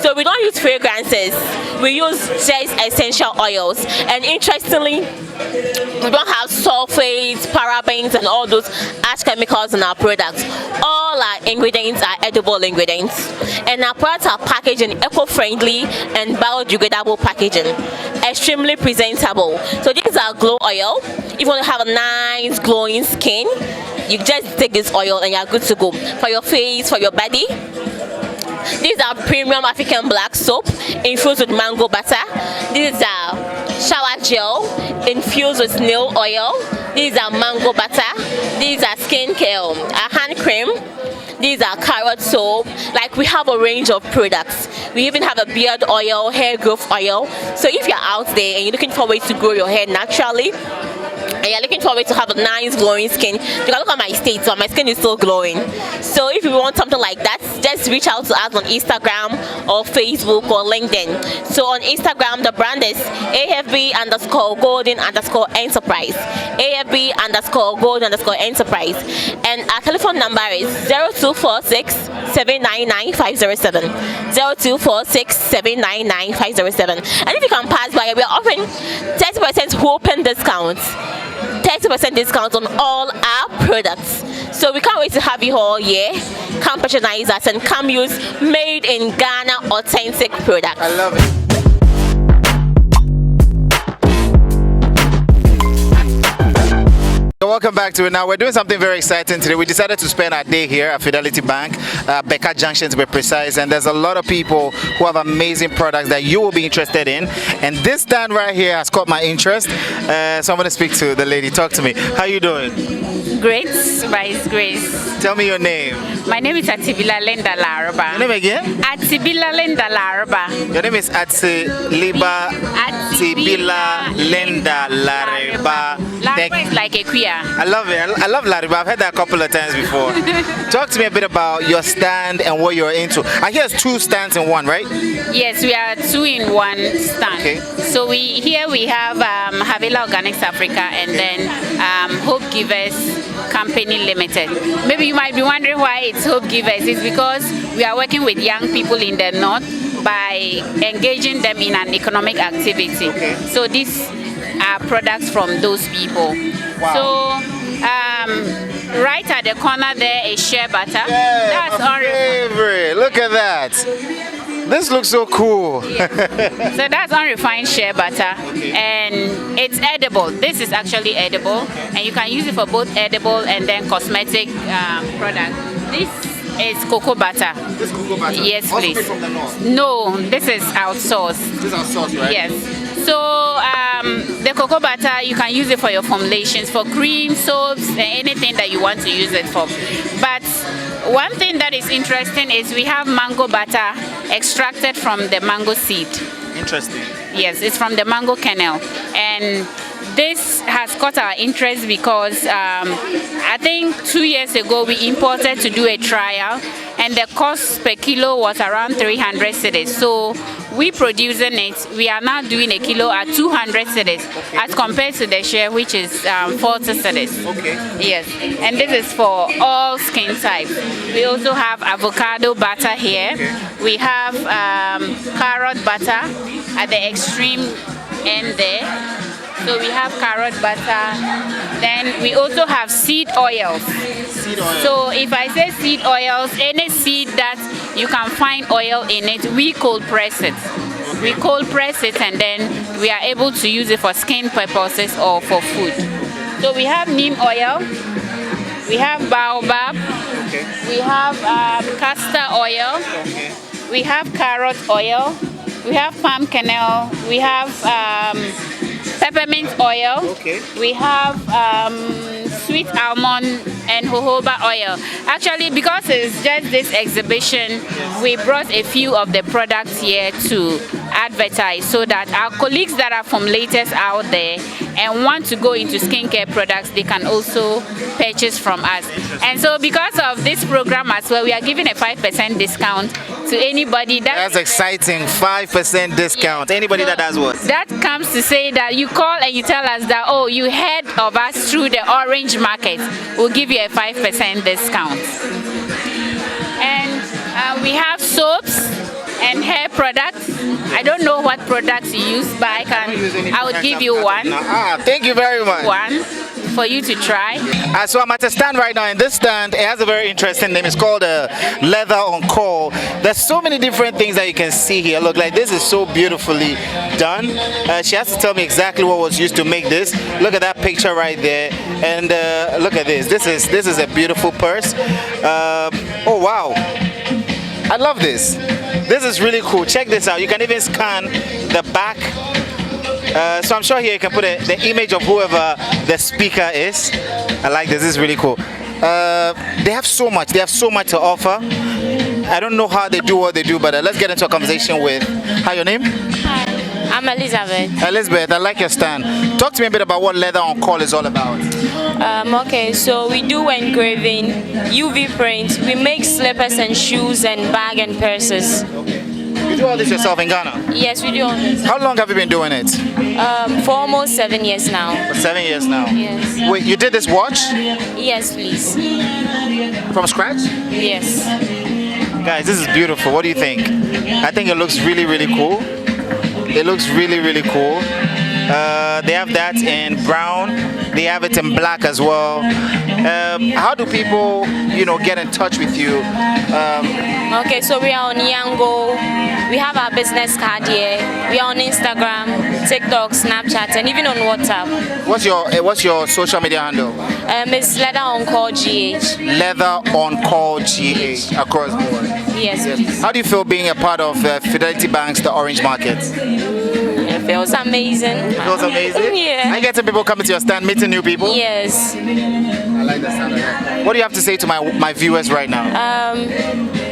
[SPEAKER 18] So we don't use fragrances. We use just essential oils. And interestingly, we don't have sulfates, parabens, and all those harsh chemicals in our products. All our ingredients are edible ingredients. And our products are packaged in eco-friendly and biodegradable packaging. Extremely presentable. So this is our glow oil. If you want to have a nice glowing skin, you just take this oil and you're good to go. For your face, for your body. These are premium African black soap infused with mango butter. This is our shower gel infused with snail oil. These are mango butter. These are skincare, hand cream. These are carrot soap. Like, we have a range of products. We even have a beard oil, hair growth oil. So if you're out there and you're looking for ways to grow your hair naturally, and you're looking for a way to have a nice glowing skin, you can look at my state, so my skin is still glowing. So if you want something like that, just reach out to us on Instagram or Facebook or LinkedIn. So on Instagram, the brand is AFB_golden_enterprise. AFB_golden_enterprise. And our telephone number is 0246 799 507. 0246 799 507. And if you can pass by, we are offering 30% open discounts. 30% discount on all our products. So we can't wait to have you all here. Come patronize us and come use made in Ghana authentic products.
[SPEAKER 1] I love it. Welcome back to it. Now we're doing something very exciting today. We decided to spend our day here at Fidelity Bank, Becca Junction to be precise, and there's a lot of people who have amazing products that you will be interested in, and this stand right here has caught my interest, so I'm going to speak to the lady. Talk to me. How you doing?
[SPEAKER 19] Great, Vice Grace.
[SPEAKER 1] Tell me your name.
[SPEAKER 19] My name is Atibila Linda Laraba.
[SPEAKER 1] Your name again?
[SPEAKER 19] Atibila Linda Laraba.
[SPEAKER 1] Your name is Atibila Linda Laraba.
[SPEAKER 19] Laraba is like a queer.
[SPEAKER 1] I love it. I love Lariba. I've heard that a couple of times before. Talk to me a bit about your stand and what you're into. I hear it's 2 stands in one, right?
[SPEAKER 19] Yes, we are 2 in 1 stand.
[SPEAKER 1] Okay.
[SPEAKER 19] So we have Havila Organics Africa and then Hope Givers Company Limited. Maybe you might be wondering why it's Hope Givers. It's because we are working with young people in the north by engaging them in an economic activity.
[SPEAKER 1] Okay.
[SPEAKER 19] So these are products from those people.
[SPEAKER 1] Wow.
[SPEAKER 19] So right at the corner there is shea butter.
[SPEAKER 1] Yeah,
[SPEAKER 19] That's
[SPEAKER 1] my favorite. Look at that. This looks so cool.
[SPEAKER 19] Yeah. So that's unrefined shea butter, and it's edible. This is actually edible, and you can use it for both edible and then cosmetic products. This is cocoa butter.
[SPEAKER 1] This cocoa butter?
[SPEAKER 19] Yes,
[SPEAKER 1] Also
[SPEAKER 19] please.
[SPEAKER 1] made from the north?
[SPEAKER 19] No, this is outsourced.
[SPEAKER 1] This is outsourced, right?
[SPEAKER 19] Yes. So the cocoa butter, you can use it for your formulations, for cream, soaps, anything that you want to use it for. But one thing that is interesting is we have mango butter extracted from the mango seed.
[SPEAKER 1] Interesting.
[SPEAKER 19] Yes, it's from the mango kernel. And this has caught our interest because I think 2 years ago we imported to do a trial, and the cost per kilo was around 300 cedis. So we producing it, we are now doing a kilo at 200 cedis, as compared to the share, which is 40 cedis.
[SPEAKER 1] Okay.
[SPEAKER 19] Yes, and this is for all skin types. We also have avocado butter here. We have carrot butter at the extreme end there. So we have carrot butter. Then we also have seed oils.
[SPEAKER 1] Seed oil.
[SPEAKER 19] So if I say seed oils, any seed that you can find oil in it, we cold press it. We cold press it, and then we are able to use it for skin purposes or for food. So we have neem oil. We have baobab.
[SPEAKER 1] Okay.
[SPEAKER 19] We have castor oil.
[SPEAKER 1] Okay.
[SPEAKER 19] We have carrot oil. We have palm kernel. We have peppermint oil.
[SPEAKER 1] Okay.
[SPEAKER 19] We have sweet almond and jojoba oil. Actually, because it's just this exhibition, we brought a few of the products here to advertise so that our colleagues that are formulators out there and want to go into skincare products, they can also purchase from us. And so because of this program as well, we are giving a 5% discount to anybody
[SPEAKER 1] That's exciting. 5% discount. Anybody that does what?
[SPEAKER 19] that comes to say that you call and you tell us that, oh, you heard of us through the Orange Market, we'll give you a 5% discount. And we have soaps and hair products. I don't know what products you use, but I would give you one.
[SPEAKER 1] Thank you very much.
[SPEAKER 19] One for you to try.
[SPEAKER 1] So I'm at a stand right now, and this stand, it has a very interesting name. It's called Leather on Call. There's so many different things that you can see here. Look, like this is so beautifully done. She has to tell me exactly what was used to make this. Look at that picture right there, and look at this. This is a beautiful purse. Oh wow, I love this. This is really cool. Check this out. You can even scan the back So I'm sure here you can put the image of whoever the speaker is. I like this. This is really cool. They have so much. They have so much to offer. I don't know how they do what they do, but let's get into a conversation with. Hi, your name?
[SPEAKER 20] I'm Elizabeth.
[SPEAKER 1] Elizabeth, I like your stand. Talk to me a bit about what Leather on Call is all about.
[SPEAKER 20] Okay, so we do engraving, UV print, we make slippers and shoes and bag and purses.
[SPEAKER 1] You do all this yourself in Ghana?
[SPEAKER 20] Yes, we do all this.
[SPEAKER 1] How long have you been doing it?
[SPEAKER 20] For almost 7 years now.
[SPEAKER 1] For 7 years now?
[SPEAKER 20] Yes.
[SPEAKER 1] Wait, you did this watch?
[SPEAKER 20] Yes, please.
[SPEAKER 1] From scratch?
[SPEAKER 20] Yes.
[SPEAKER 1] Guys, this is beautiful. What do you think? I think it looks really, really cool. It looks really, really cool. They have that in brown. They have it in black as well. How do people, get in touch with you?
[SPEAKER 20] Okay, so we are on Yango. We have our business card here. We are on Instagram, TikTok, Snapchat, and even on WhatsApp.
[SPEAKER 1] What's your social media handle?
[SPEAKER 20] It's Leather on Call GH.
[SPEAKER 1] Leather on Call GH across board.
[SPEAKER 20] Yes.
[SPEAKER 1] How do you feel being a part of Fidelity Bank's The Orange Market?
[SPEAKER 20] It feels amazing.
[SPEAKER 1] It feels amazing?
[SPEAKER 20] Yeah.
[SPEAKER 1] I get some people coming to your stand, meeting new people?
[SPEAKER 20] Yes.
[SPEAKER 1] I like the sound of that. What do you have to say to my viewers right now?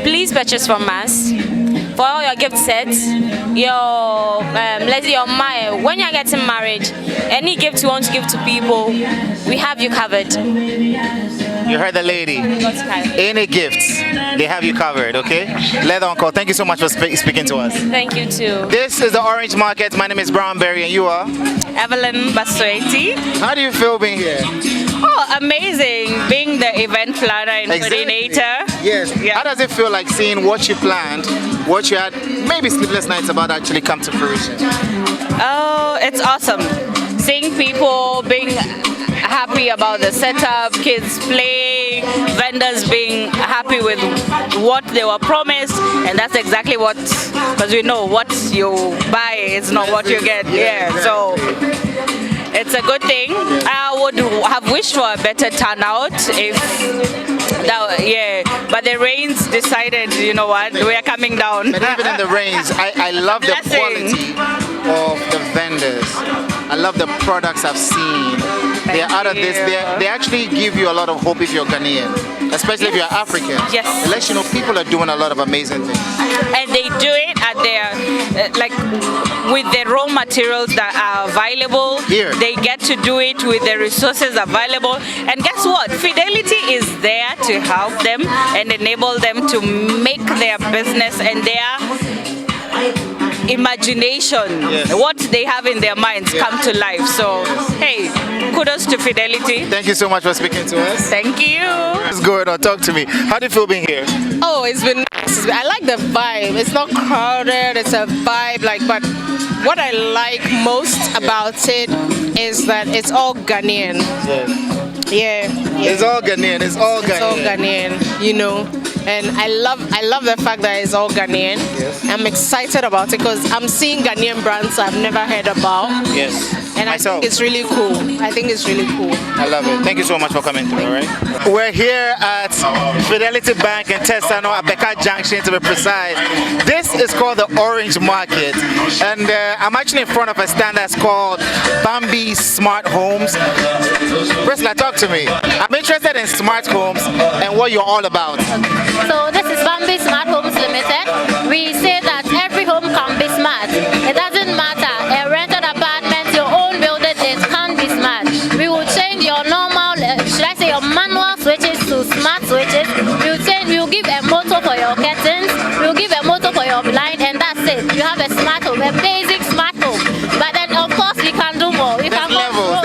[SPEAKER 20] Please purchase from us. For all your gift sets, when you're getting married, any gift you want to give to people, we have you covered.
[SPEAKER 1] You heard the lady. Any gifts, they have you covered, okay? Leather on Call, thank you so much for speaking to us.
[SPEAKER 20] Thank you too.
[SPEAKER 1] This is the Orange Market. My name is Brown Berry and you are?
[SPEAKER 21] Evelyn Basueti.
[SPEAKER 1] How do you feel being here?
[SPEAKER 21] Oh, amazing. Being the event planner and coordinator.
[SPEAKER 1] Yes. Yeah. How does it feel like seeing what you planned, what you had maybe sleepless nights about actually come to fruition?
[SPEAKER 21] Oh, it's awesome. Seeing people being happy about the setup, kids playing, vendors being happy with what they were promised, and that's exactly what, because we know what you buy is not what you get. Yeah, so it's a good thing. I would have wished for a better turnout if but the rains decided, we are coming down.
[SPEAKER 1] But even in the rains, I love the quality of the vendors. I love the products I've seen. They're out of this. They actually give you a lot of hope if you're Ghanaian, especially if you're African.
[SPEAKER 21] Yes.
[SPEAKER 1] It lets you know people are doing a lot of amazing things.
[SPEAKER 21] And they do it at their, with the raw materials that are available.
[SPEAKER 1] Here.
[SPEAKER 21] They get to do it with the resources available. And guess what? Fidelity is there to help them and enable them to make their business and their imagination, what they have in their minds come to life. So, hey, kudos to Fidelity.
[SPEAKER 1] Thank you so much for speaking to us.
[SPEAKER 21] Thank you.
[SPEAKER 1] What's going on? Talk to me. How do you feel being here?
[SPEAKER 12] Oh, it's been nice. I like the vibe. It's not crowded. It's a vibe. But what I like most about it is that it's all Ghanaian. Yeah.
[SPEAKER 1] It's all Ghanaian. It's all Ghanaian.
[SPEAKER 12] It's all Ghanaian, And I love the fact that it's all Ghanaian.
[SPEAKER 1] Yes.
[SPEAKER 12] I'm excited about it because I'm seeing Ghanaian brands I've never heard about.
[SPEAKER 1] Yes.
[SPEAKER 12] And
[SPEAKER 1] Myself.
[SPEAKER 12] I think it's really cool.
[SPEAKER 1] I love it. Thank you so much for coming through, all right? We're here at Fidelity Bank in Testano, at Beka Junction to be precise. This is called the Orange Market. And I'm actually in front of a stand that's called Bambi Smart Homes. Priscilla, talk to me. I'm interested in smart homes and what you're all about.
[SPEAKER 22] So this is Bambi Smart Homes Limited. We say that every home can be smart. It doesn't matter, a rented apartment, your own building, it can be smart. We will change your normal, your manual switches to smart switches. We will give a motor for your curtains, we will give a motor for your blind, and that's it. You have a smart home, a basic smart home. But then of course we can do more. We can control,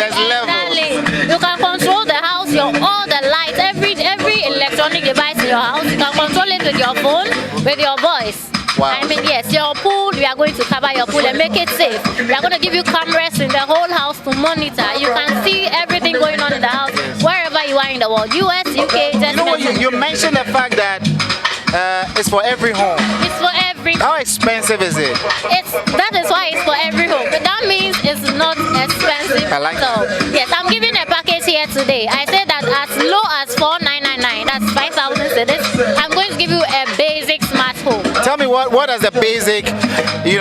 [SPEAKER 22] you can control the house, all the lights, every electronic device in your house. You can control it with your phone, with your voice.
[SPEAKER 1] Wow.
[SPEAKER 22] I mean, yes, your pool, we are going to cover your pool and make it safe. We are going to give you cameras in the whole house to monitor. You can see everything going on in the house, wherever you are in the world. US, UK, just
[SPEAKER 1] you mentioned the fact that it's for every home.
[SPEAKER 22] It's for every home.
[SPEAKER 1] How expensive is it?
[SPEAKER 22] That is why it's for every home. But that means it's not expensive.
[SPEAKER 1] I like that.
[SPEAKER 22] Yes, I'm giving a package here today. I said that as low as 4,999, that's 5,000 cedis. I'm going to give you a basic smart home.
[SPEAKER 1] Tell me what does the basic,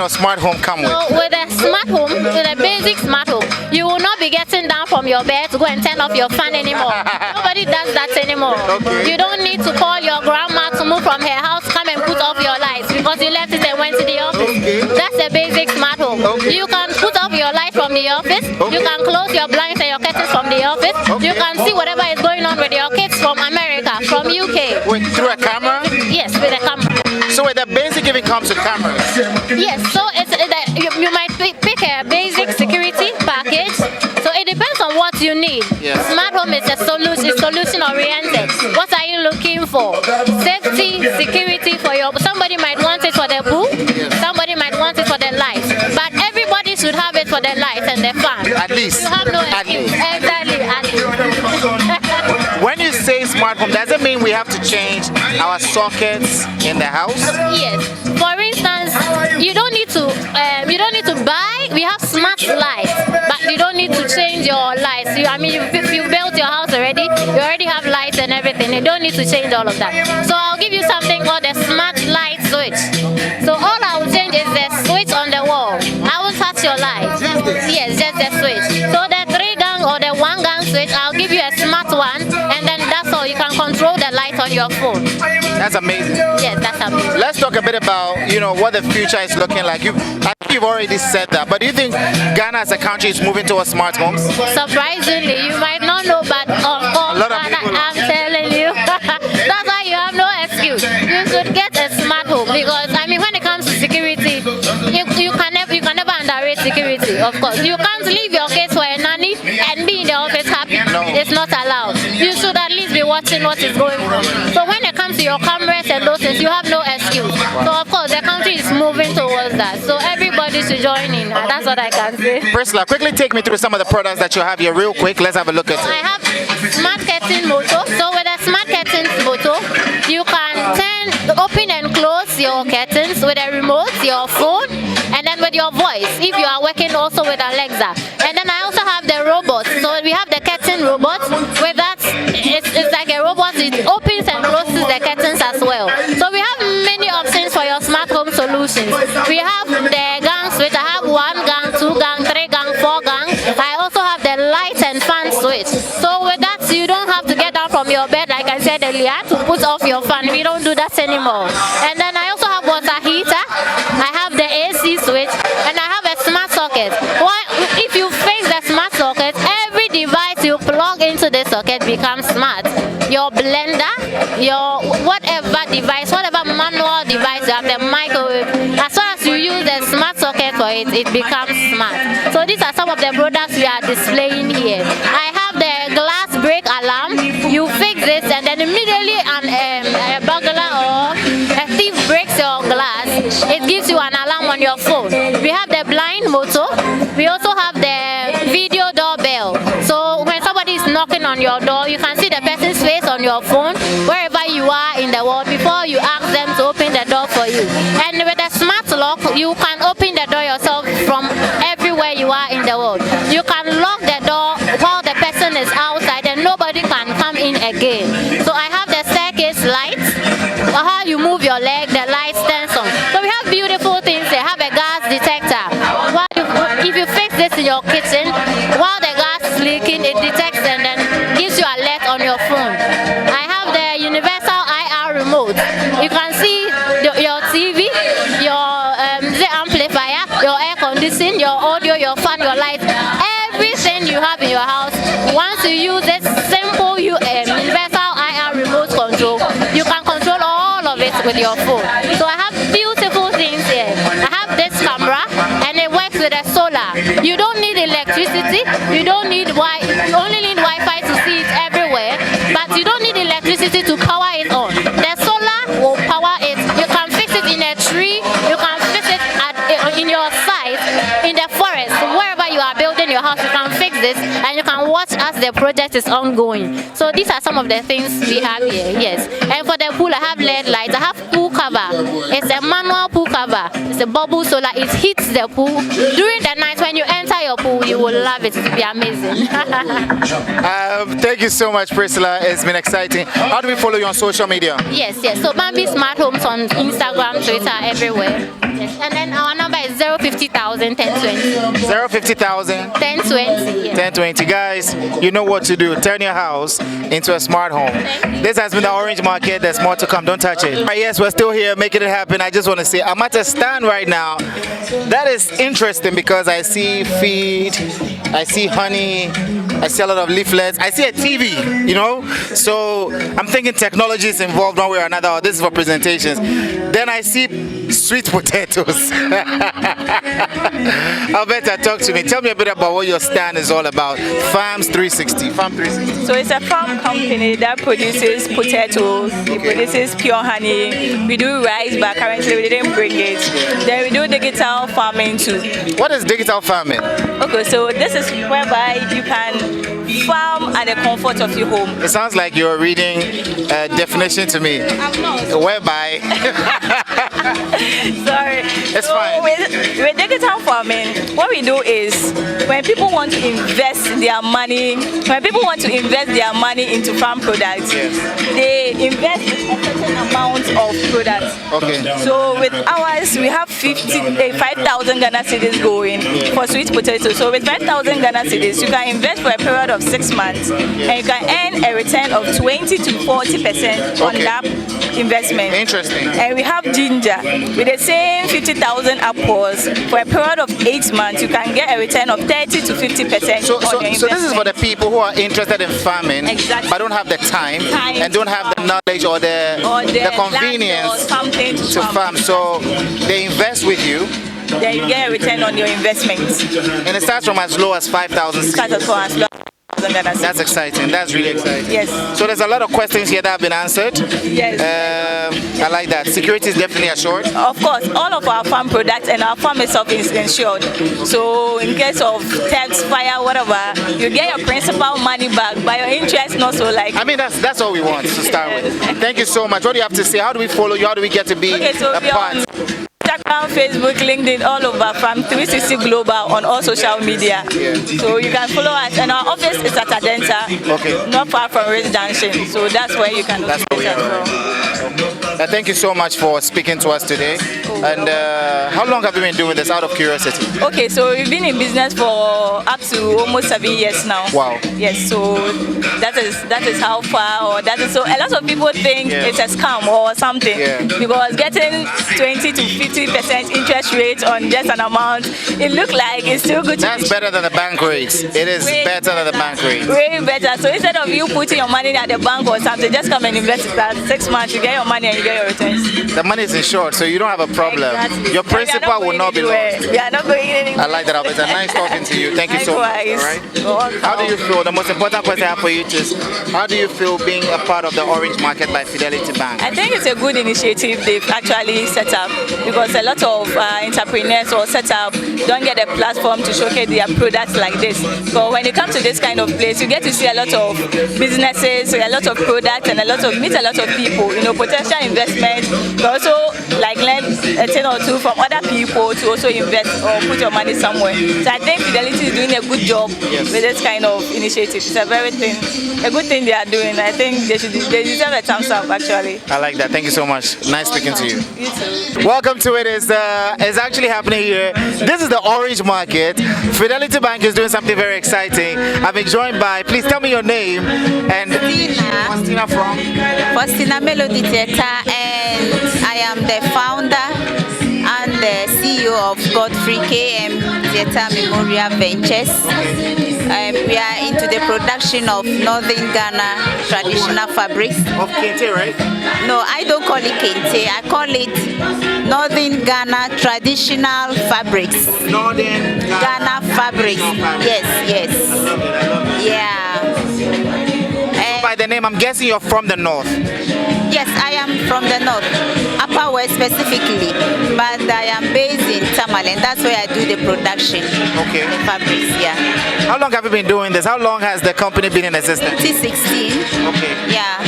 [SPEAKER 1] smart home come with?
[SPEAKER 22] So with a smart home, with a basic smart home, you will not be getting down from your bed to go and turn off your fan anymore. Nobody does that anymore. You don't need to call your grandma to move from her house, come and put off your lights because you left it and went to the office. That's a basic smart home. You can put off your light from the office. You can close your blinds and your curtains from the office. You can see whatever is going on with your kids from America, from UK.
[SPEAKER 1] Through a camera?
[SPEAKER 22] Yes, with a camera.
[SPEAKER 1] So with the basic even comes with cameras?
[SPEAKER 22] Yes, so you might pick a basic security package. So it depends on what you need.
[SPEAKER 1] Yes.
[SPEAKER 22] Smart home is a solution oriented. What are you looking for? Safety, security for your. Somebody might want it for the pool. Somebody might want it for the lights. But everybody should have it for the lights and the fan.
[SPEAKER 1] At least.
[SPEAKER 22] You have no excuse. Exactly. At least.
[SPEAKER 1] When you say smart home, does it mean we have to change our sockets in the house?
[SPEAKER 22] Yes. For instance, you don't need to buy. We have smart lights, but you don't need to change your lights. If you built your house already, you already have lights and everything. You don't need to change all of that. So I'll give you something called the smart light switch. So all I will change is the switch on the wall. I won't touch your light. Yes, just the switch. So the 3-gang or the 1-gang switch, I'll give you a smart one, and then that's all. You can control the light on your phone.
[SPEAKER 1] That's amazing.
[SPEAKER 22] Yes, that's amazing.
[SPEAKER 1] Let's talk a bit about what the future is looking like. I think you've already said that, but do you think Ghana as a country is moving towards smart homes?
[SPEAKER 22] Surprisingly, you might not know, but of course, I'm telling you, that's why you have no excuse. You should get a smart home because when it comes to security, you can never underrate security. Of course, you can't leave your kids for a nanny and be in the office happy. No. It's not allowed. You should at least be watching what is going on. So when it comes to your cameras and those things, you have no excuse. So of course, the country is moving towards that. So everybody should join in. That's what I can say.
[SPEAKER 1] Priscilla, quickly take me through some of the products that you have here real quick. Let's have a look at it.
[SPEAKER 22] I have smart curtain motor. So with a smart curtain motor, you can open and close your curtains with a remote, your phone, and then with your voice if you are working also with Alexa. And then I also have the robot. So we have the curtain robot. With that, it's like a robot. It opens and closes the curtains as well. So we have many options for your smart home solutions. We have the gang switch. I have 1-gang, 2-gang, 3-gang, 4-gang. I also have the light and fan switch. So with that, you don't have to get down from your bed, like I said earlier, to put off your fan. We don't do that anymore. And then I also have water heater. I have the AC switch, and I have a smart socket. If you face the smart socket, every device you plug into the socket becomes smart. Your blender, your whatever device, whatever manual device you have, the microwave, as far as you use the smart socket for it, it becomes smart. So these are some of the products we are displaying here. I have the glass break alarm. You fix this, and then immediately a burglar or a thief breaks your glass, it gives you an alarm on your phone. We have the blind motor. We also have the video doorbell. So when somebody is knocking on your door, you can see the person's face on your phone wherever you are in the world before you ask them to open the door for you. And with the smart lock, you can open the door yourself from everywhere you are in the world. You can lock the door while the person is outside and nobody can come in again. So I have the staircase lights. How you move your leg, the light stands on. So we have beautiful things. They have a gas detector. If you fix this in your kitchen, while the gas is leaking, it detects and then gives you alert on your phone. I have the universal IR remote. You can see your TV, your amplifier, your air conditioning, your audio, your fan, your light, everything you have in your house. Once you use this simple universal IR remote control, you can control all of it with your phone. So I have beautiful things here. I have this camera, and it works with a solar. You don't need electricity. You don't need you only need Wi-Fi to see it everywhere, but you don't need electricity to power it on. The solar will power it. You can fix it in a tree. You can fix it in your site, in the forest, wherever you are building your house. You can fix this, and you can watch as the project is ongoing. So these are some of the things we have here. Yes, and for the pool, I have LED lights. I have pool cover. It's a manual pool cover. It's a bubble solar. It heats the pool during the night. When you enter your pool, you will love it. It will be amazing.
[SPEAKER 1] Thank you so much, Priscilla. It's been exciting. How do we follow you on social media?
[SPEAKER 22] Yes. So Bambi Smart Homes on Instagram, Twitter, everywhere. Yes, and then our number is 050,000 1020.
[SPEAKER 1] 050,000
[SPEAKER 22] 1020. Yes.
[SPEAKER 1] 1020. Guys, you know what to do. Turn your house into a smart home. This has been the Orange Market. There's more to come. Don't touch it. Yes, we're still here making it happen. I just want to say I'm at a stand right now. That is interesting because I see feed, I see honey, I see a lot of leaflets, I see a TV, you know? So I'm thinking technology is involved one way or another. Or this is for presentations. Then I see sweet potatoes. Alberta, talk to me. Tell me a bit about what your stand is all about. Farms 360. Farm 360.
[SPEAKER 21] So it's a farm company that produces potatoes, it produces pure honey. We do rice, but currently we didn't bring it. Then we do digital farming too.
[SPEAKER 1] What is digital farming?
[SPEAKER 21] Okay, so this is whereby you can farm at the comfort of your home.
[SPEAKER 1] It sounds like you're reading a definition to me.
[SPEAKER 21] I'm not.
[SPEAKER 1] Whereby.
[SPEAKER 21] Sorry.
[SPEAKER 1] It's fine.
[SPEAKER 21] With digital farming, what we do is when people want to invest their money, into farm products, they invest a certain amount of products.
[SPEAKER 1] Okay.
[SPEAKER 21] So with ours, we have 5,000 Ghana cedis going for sweet potatoes. So with 5,000 Ghana cedis, you can invest for a period of 6 months, and you can earn a return of 20 to 40% on that investment.
[SPEAKER 1] Interesting.
[SPEAKER 21] And we have ginger with the same 50,000 upwards for a period of 8 months. You can get a return of 30 to 50%.
[SPEAKER 1] So this is for the people who are interested in farming, but don't have the time and don't have the knowledge or the convenience to farm. So they invest with you.
[SPEAKER 21] Then you get a return on your investment.
[SPEAKER 1] And it starts from as low as 5,000. That's exciting. That's really exciting.
[SPEAKER 21] Yes.
[SPEAKER 1] So there's a lot of questions here that have been answered.
[SPEAKER 21] Yes.
[SPEAKER 1] I like that. Security is definitely assured.
[SPEAKER 21] Of course, all of our farm products and our farm itself is insured. So in case of theft, fire, whatever, you get your principal money back, but your interest not so like.
[SPEAKER 1] I mean, that's all we want to start with. Thank you so much. What do you have to say? How do we follow you? How do we get to be a part?
[SPEAKER 21] Instagram, Facebook, LinkedIn, all over from 360 Global on all social media. So you can follow us. And our office is at Adenta, not far from Race Junction. So that's where you can locate us from.
[SPEAKER 1] Thank you so much for speaking to us today. And how long have you been doing this, out of curiosity?
[SPEAKER 21] Okay, so we've been in business for up to almost 7 years now.
[SPEAKER 1] Wow.
[SPEAKER 21] Yes, so that is how far, or that is so. A lot of people think it's a scam or something because getting 20 to 50% interest rate on just an amount, it looks like it's still good.
[SPEAKER 1] That's better than the bank rates. It is better than the bank rates.
[SPEAKER 21] Way better. So instead of you putting your money at the bank or something, just come and invest it at 6 months. You get your money and you get your returns.
[SPEAKER 1] The money is insured, so you don't have a problem. Exactly. Your principal will not be lost.
[SPEAKER 21] We are not going anywhere.
[SPEAKER 1] I like that, Alberta. Nice talking to you. Thank you so much. All right. How do you feel? The most important question I have for you is, how do you feel being a part of the Orange Market by Fidelity Bank?
[SPEAKER 21] I think it's a good initiative they've actually set up, because a lot of entrepreneurs or set up don't get a platform to showcase their products like this. So when you come to this kind of place, you get to see a lot of businesses, a lot of products, and meet a lot of people, potential investment, but also like learn a thing or two from other people to also invest or put your money somewhere. So I think Fidelity is doing a good job with this kind of initiative. It's a good thing they are doing. I think they deserve a thumbs up, actually.
[SPEAKER 1] I like that. Thank you so much. Nice speaking to you.
[SPEAKER 21] You too.
[SPEAKER 1] Welcome to it. It's actually happening here. This is the Orange Market. Fidelity Bank is doing something very exciting. I've been joined by, please tell me your name. And Faustina from?
[SPEAKER 2] Faustina Melody Theatre, and I am the founder and the CEO of Godfrey KM Theatre Memorial Ventures. We are into the production of Northern Ghana traditional fabrics.
[SPEAKER 1] Of Kente, right?
[SPEAKER 2] No, I don't call it Kente. I call it Northern Ghana traditional fabrics.
[SPEAKER 1] Northern
[SPEAKER 2] Ghana fabrics. Yes.
[SPEAKER 1] I love it.
[SPEAKER 2] Yeah.
[SPEAKER 1] By the name, I'm guessing you're from the north.
[SPEAKER 2] Yes, I am from the north, Upper West specifically, but I am based in Tamale, that's where I do the production.
[SPEAKER 1] Okay.
[SPEAKER 2] The fabrics, yeah.
[SPEAKER 1] How long have you been doing this? How long has the company been in existence?
[SPEAKER 2] 2016.
[SPEAKER 1] Okay.
[SPEAKER 2] Yeah.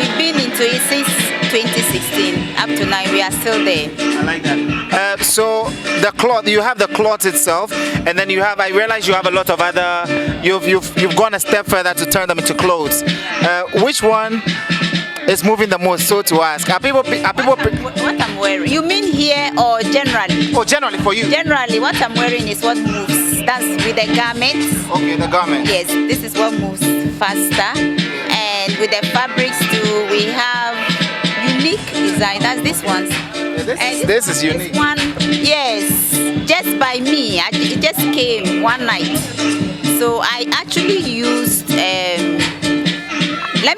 [SPEAKER 2] We've been into it since 2016. Up to now, we are still there.
[SPEAKER 1] I like that. So the cloth, you have the cloth itself, and then you have, I realize you have a lot of other, you've gone a step further to turn them into clothes. Which one is moving the most, so to ask?
[SPEAKER 2] What I'm wearing wearing. You mean here or generally?
[SPEAKER 1] Oh, generally for you.
[SPEAKER 2] Generally, what I'm wearing is what moves. That's with the garment.
[SPEAKER 1] Okay, the garment.
[SPEAKER 2] Yes, this is what moves faster. And with the fabrics too, we have unique design. That's this one.
[SPEAKER 1] This is unique.
[SPEAKER 2] This one, yes, just by me. It just came one night. So I actually used, let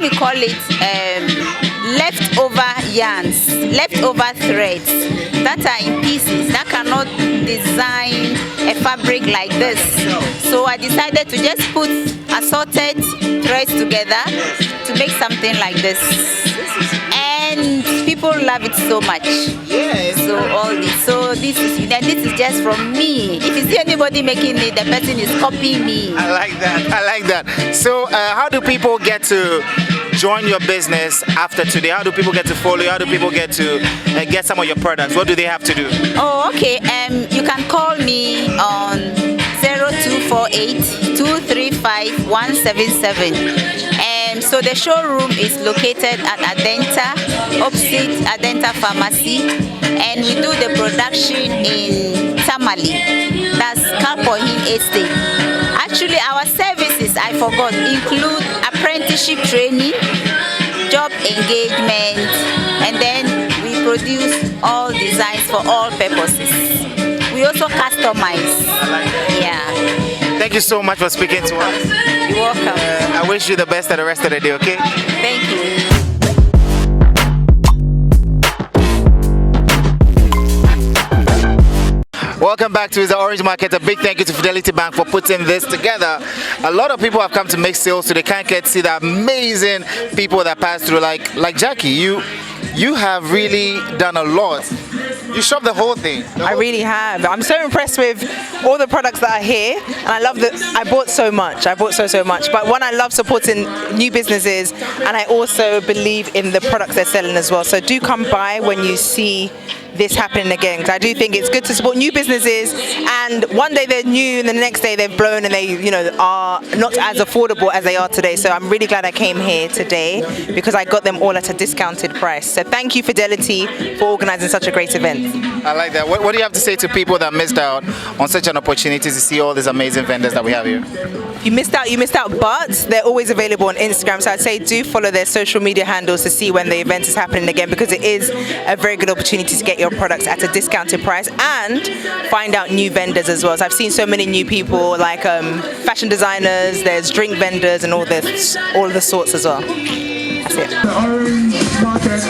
[SPEAKER 2] me call it, leftover yarns, leftover threads that are in pieces that cannot design a fabric like this. So I decided to just put assorted threads together to make something like this. And people love it so much.
[SPEAKER 1] Yes.
[SPEAKER 2] So all this. So this is just from me. If you see anybody making it, the person is copying me.
[SPEAKER 1] I like that. I like that. So how do people get to join your business after today? How do people get to follow you? How do people get to get some of your products? What do they have to do?
[SPEAKER 2] Oh, okay. You can call me on 0248 235 177. So the showroom is located at Adenta, opposite Adenta Pharmacy, and we do the production in Tamale. That's Kapohin Estate. Actually, our services, I forgot, include apprenticeship training, job engagement, and then we produce all designs for all purposes. We also customize. Yeah.
[SPEAKER 1] Thank you so much for speaking to us.
[SPEAKER 2] You're welcome.
[SPEAKER 1] I wish you the best of the rest of the day, okay?
[SPEAKER 2] Thank you.
[SPEAKER 1] Welcome back to the Orange Market. A big thank you to Fidelity Bank for putting this together. A lot of people have come to make sales, so they can't get to see the amazing people that pass through. Like Jackie, you have really done a lot. You shop the whole thing.
[SPEAKER 4] I really have. I'm so impressed with all the products that are here, and I love that I bought so much. I bought so much. But one, I love supporting new businesses, and I also believe in the products they're selling as well. So do come by when you see this happening again, because I do think it's good to support new businesses, and one day they're new and the next day they've blown and they are not as affordable as they are today. So I'm really glad I came here today because I got them all at a discounted price. So thank you, Fidelity, for organizing such a great event.
[SPEAKER 1] I like that. What do you have to say to people that missed out on such an opportunity to see all these amazing vendors that we have here?
[SPEAKER 4] You missed out, but they're always available on Instagram. So I'd say do follow their social media handles to see when the event is happening again, because it is a very good opportunity to get your products at a discounted price and find out new vendors as well. So I've seen so many new people, like fashion designers, there's drink vendors and all the sorts as well. That's it.
[SPEAKER 6] The Orange Market.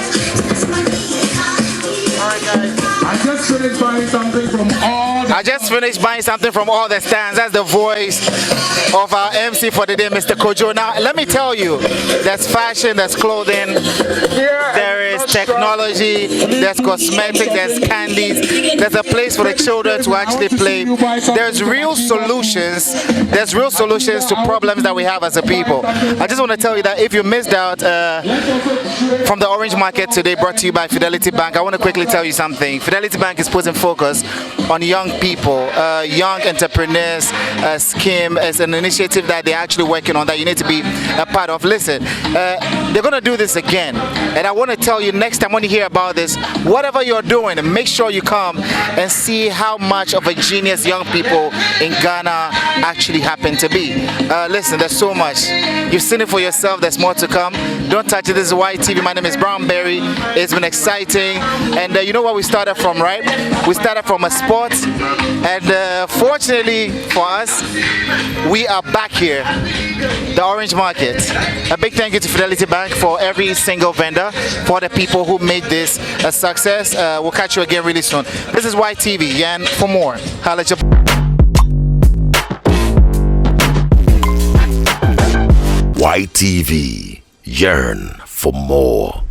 [SPEAKER 1] Alright guys.
[SPEAKER 6] I just finished buying something from all the
[SPEAKER 1] stands. That's the voice of our MC for the day, Mr. Kojo. Now, let me tell you, there's fashion, there's clothing, there is technology, there's cosmetics, there's candies, there's a place for the children to actually play. There's real solutions. There's real solutions to problems that we have as a people. I just want to tell you that if you missed out from the Orange Market today, brought to you by Fidelity Bank, I want to quickly tell you something. Fidelity Bank is putting focus on young people, young entrepreneurs. Scheme is an initiative that they're actually working on that you need to be a part of. Listen, they're going to do this again, and I want to tell you next time when you hear about this, whatever you're doing, make sure you come and see how much of a genius young people in Ghana actually happen to be. Listen, there's so much. You've seen it for yourself. There's more to come. Don't touch it. This is YTV. My name is Brown Berry. It's been exciting, and you know what we started from, right? We started from a sport, and fortunately for us, we are back here, the Orange Market. A big thank you to Fidelity Bank for every single vendor, for the people who made this a success. We'll catch you again really soon. This is YTV, and for more, holla at your...
[SPEAKER 23] YTV, yearn for more.